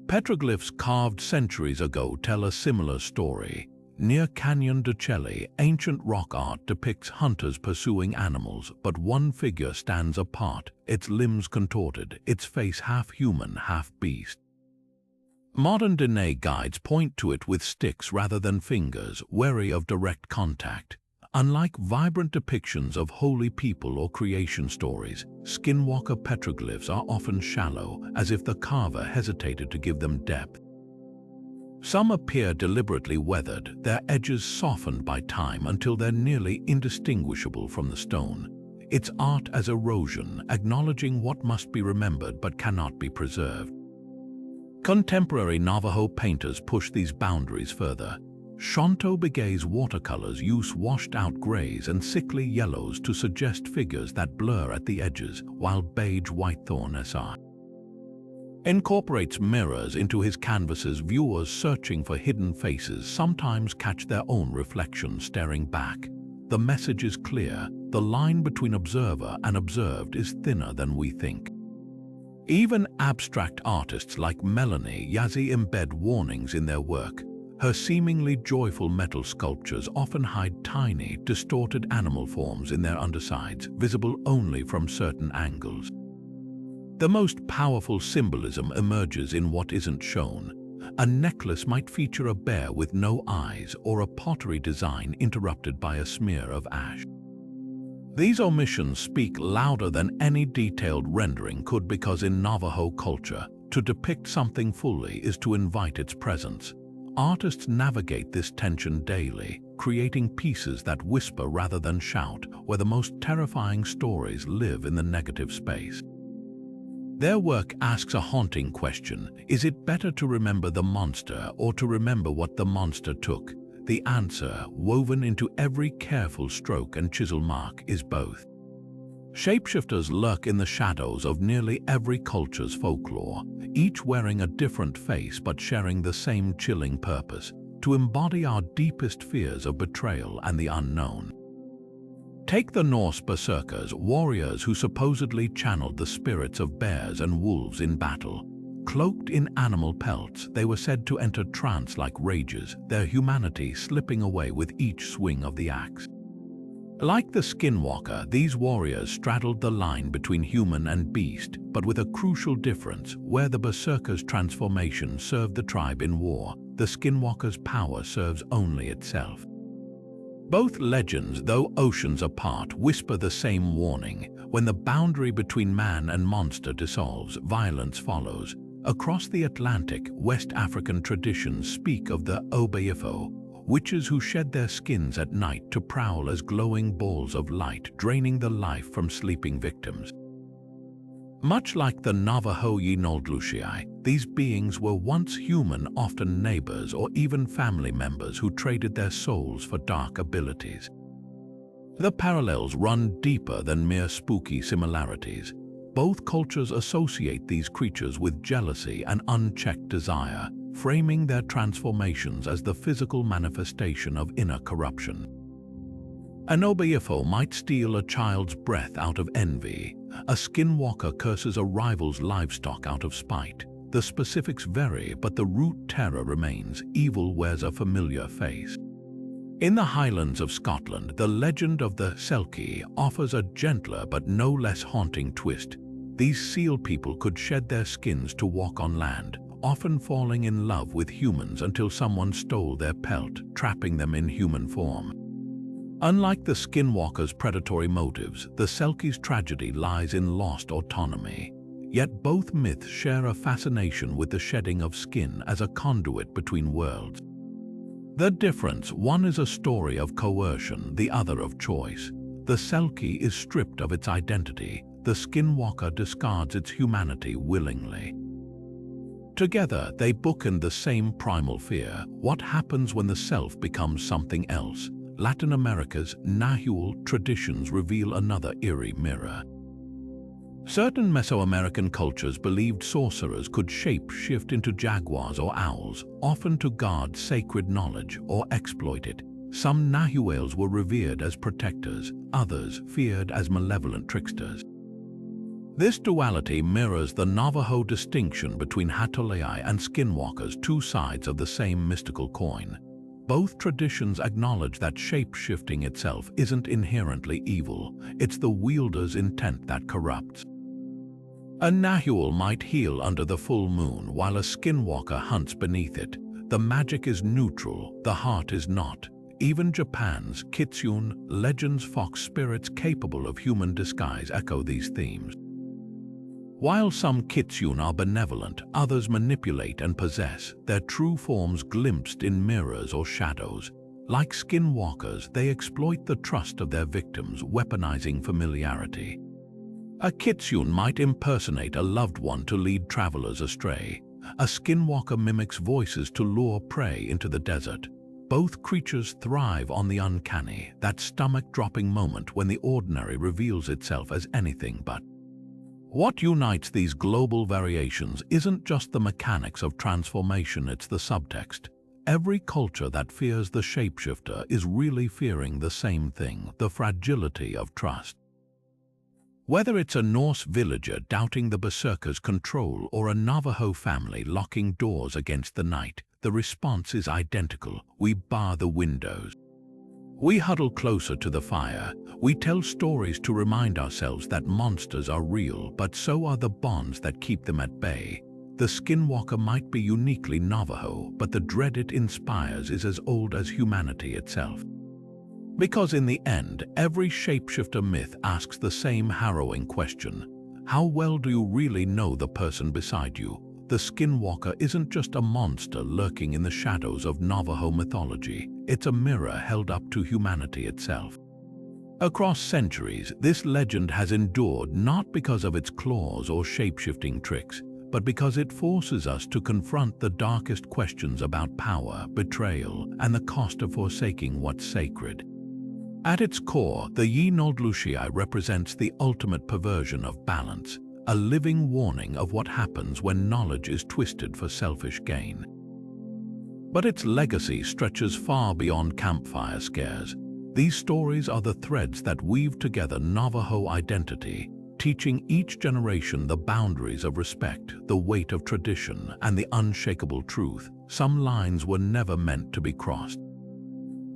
Petroglyphs carved centuries ago tell a similar story. Near Canyon de Chelly, ancient rock art depicts hunters pursuing animals, but one figure stands apart, its limbs contorted, its face half human, half beast. Modern Dene guides point to it with sticks rather than fingers, wary of direct contact. Unlike vibrant depictions of holy people or creation stories, skinwalker petroglyphs are often shallow, as if the carver hesitated to give them depth. Some appear deliberately weathered, their edges softened by time until they're nearly indistinguishable from the stone. It's art as erosion, acknowledging what must be remembered but cannot be preserved. Contemporary Navajo painters push these boundaries further. Shonto Begay's watercolors use washed-out grays and sickly yellows to suggest figures that blur at the edges, while beige whitethorn SR incorporates mirrors into his canvases. Viewers searching for hidden faces sometimes catch their own reflection staring back. The message is clear. The line between observer and observed is thinner than we think. Even abstract artists like Melanie Yazzie embed warnings in their work. Her seemingly joyful metal sculptures often hide tiny, distorted animal forms in their undersides, visible only from certain angles. The most powerful symbolism emerges in what isn't shown. A necklace might feature a bear with no eyes or a pottery design interrupted by a smear of ash. These omissions speak louder than any detailed rendering could, because in Navajo culture, to depict something fully is to invite its presence. Artists navigate this tension daily, creating pieces that whisper rather than shout, where the most terrifying stories live in the negative space. Their work asks a haunting question: is it better to remember the monster or to remember what the monster took? The answer, woven into every careful stroke and chisel mark, is both. Shapeshifters lurk in the shadows of nearly every culture's folklore, each wearing a different face but sharing the same chilling purpose: to embody our deepest fears of betrayal and the unknown. Take the Norse berserkers, warriors who supposedly channeled the spirits of bears and wolves in battle. Cloaked in animal pelts, they were said to enter trance like rages, their humanity slipping away with each swing of the axe. Like the Skinwalker, these warriors straddled the line between human and beast, but with a crucial difference: where the berserker's transformation served the tribe in war, the Skinwalker's power serves only itself. Both legends, though oceans apart, whisper the same warning: when the boundary between man and monster dissolves, violence follows. Across the Atlantic, West African traditions speak of the Obeifo, witches who shed their skins at night to prowl as glowing balls of light, draining the life from sleeping victims. Much like the Navajo Mythology, these beings were once human, often neighbors or even family members who traded their souls for dark abilities. The parallels run deeper than mere spooky similarities. Both cultures associate these creatures with jealousy and unchecked desire, framing their transformations as the physical manifestation of inner corruption. An Obeifo might steal a child's breath out of envy. A Skinwalker curses a rival's livestock out of spite. The specifics vary, but the root terror remains: evil wears a familiar face. In the Highlands of Scotland, the legend of the Selkie offers a gentler but no less haunting twist. These seal people could shed their skins to walk on land, often falling in love with humans until someone stole their pelt, trapping them in human form. Unlike the Skinwalker's predatory motives, the Selkie's tragedy lies in lost autonomy. Yet both myths share a fascination with the shedding of skin as a conduit between worlds. The difference: one is a story of coercion, the other of choice. The Selkie is stripped of its identity. The Skinwalker discards its humanity willingly. Together, they bookend the same primal fear: what happens when the self becomes something else? Latin America's Nahual traditions reveal another eerie mirror. Certain Mesoamerican cultures believed sorcerers could shape-shift into jaguars or owls, often to guard sacred knowledge or exploit it. Some Nahuals were revered as protectors, others feared as malevolent tricksters. This duality mirrors the Navajo distinction between Hatolei and Skinwalkers, two sides of the same mystical coin. Both traditions acknowledge that shape-shifting itself isn't inherently evil, it's the wielder's intent that corrupts. A Nahual might heal under the full moon, while a Skinwalker hunts beneath it. The magic is neutral, the heart is not. Even Japan's kitsune legends, fox spirits capable of human disguise, echo these themes. While some kitsune are benevolent, others manipulate and possess, their true forms glimpsed in mirrors or shadows. Like Skinwalkers, they exploit the trust of their victims, weaponizing familiarity. A kitsune might impersonate a loved one to lead travelers astray. A Skinwalker mimics voices to lure prey into the desert. Both creatures thrive on the uncanny, that stomach-dropping moment when the ordinary reveals itself as anything but. What unites these global variations isn't just the mechanics of transformation, it's the subtext. Every culture that fears the shapeshifter is really fearing the same thing: the fragility of trust. Whether it's a Norse villager doubting the berserker's control or a Navajo family locking doors against the night, the response is identical: we bar the windows. We huddle closer to the fire. We tell stories to remind ourselves that monsters are real, but so are the bonds that keep them at bay. The Skinwalker might be uniquely Navajo, but the dread it inspires is as old as humanity itself. Because in the end, every shapeshifter myth asks the same harrowing question. How well do you really know the person beside you? The Skinwalker isn't just a monster lurking in the shadows of Navajo mythology. It's a mirror held up to humanity itself. Across centuries, this legend has endured not because of its claws or shape-shifting tricks, but because it forces us to confront the darkest questions about power, betrayal, and the cost of forsaking what's sacred. At its core, the Yinodlushii represents the ultimate perversion of balance, a living warning of what happens when knowledge is twisted for selfish gain. But its legacy stretches far beyond campfire scares. These stories are the threads that weave together Navajo identity, teaching each generation the boundaries of respect, the weight of tradition, and the unshakable truth. Some lines were never meant to be crossed.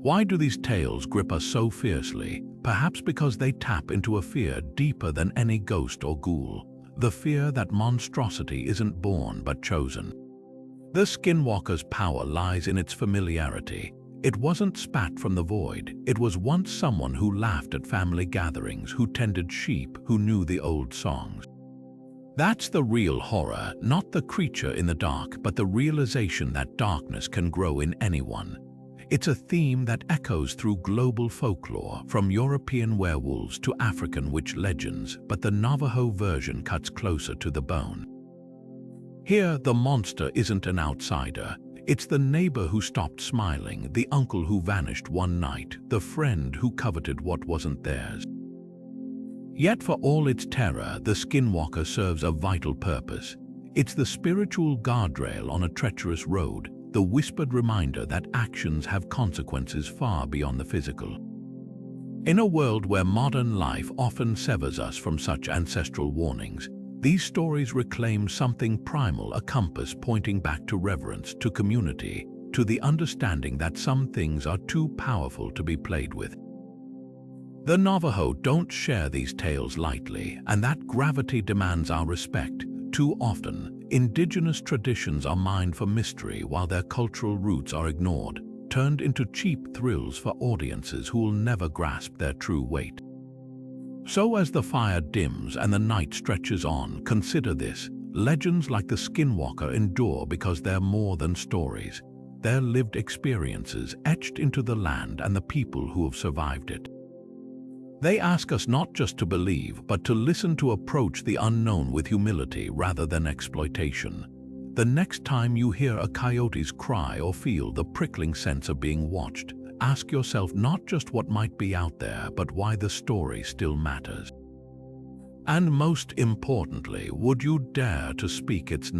Why do these tales grip us so fiercely? Perhaps because they tap into a fear deeper than any ghost or ghoul, the fear that monstrosity isn't born but chosen. The Skinwalker's power lies in its familiarity. It wasn't spat from the void. It was once someone who laughed at family gatherings, who tended sheep, who knew the old songs. That's the real horror, not the creature in the dark, but the realization that darkness can grow in anyone. It's a theme that echoes through global folklore, from European werewolves to African witch legends, but the Navajo version cuts closer to the bone. Here, the monster isn't an outsider. It's the neighbor who stopped smiling, the uncle who vanished one night, the friend who coveted what wasn't theirs. Yet for all its terror, the Skinwalker serves a vital purpose. It's the spiritual guardrail on a treacherous road, the whispered reminder that actions have consequences far beyond the physical. In a world where modern life often severs us from such ancestral warnings, these stories reclaim something primal, a compass pointing back to reverence, to community, to the understanding that some things are too powerful to be played with. The Navajo don't share these tales lightly, and that gravity demands our respect. Too often, indigenous traditions are mined for mystery while their cultural roots are ignored, turned into cheap thrills for audiences who will never grasp their true weight. So as the fire dims and the night stretches on, consider this. Legends like the Skinwalker endure because they're more than stories. They're lived experiences etched into the land and the people who have survived it. They ask us not just to believe, but to listen, to approach the unknown with humility rather than exploitation. The next time you hear a coyote's cry or feel the prickling sense of being watched, ask yourself not just what might be out there, but why the story still matters. And most importantly, would you dare to speak its name?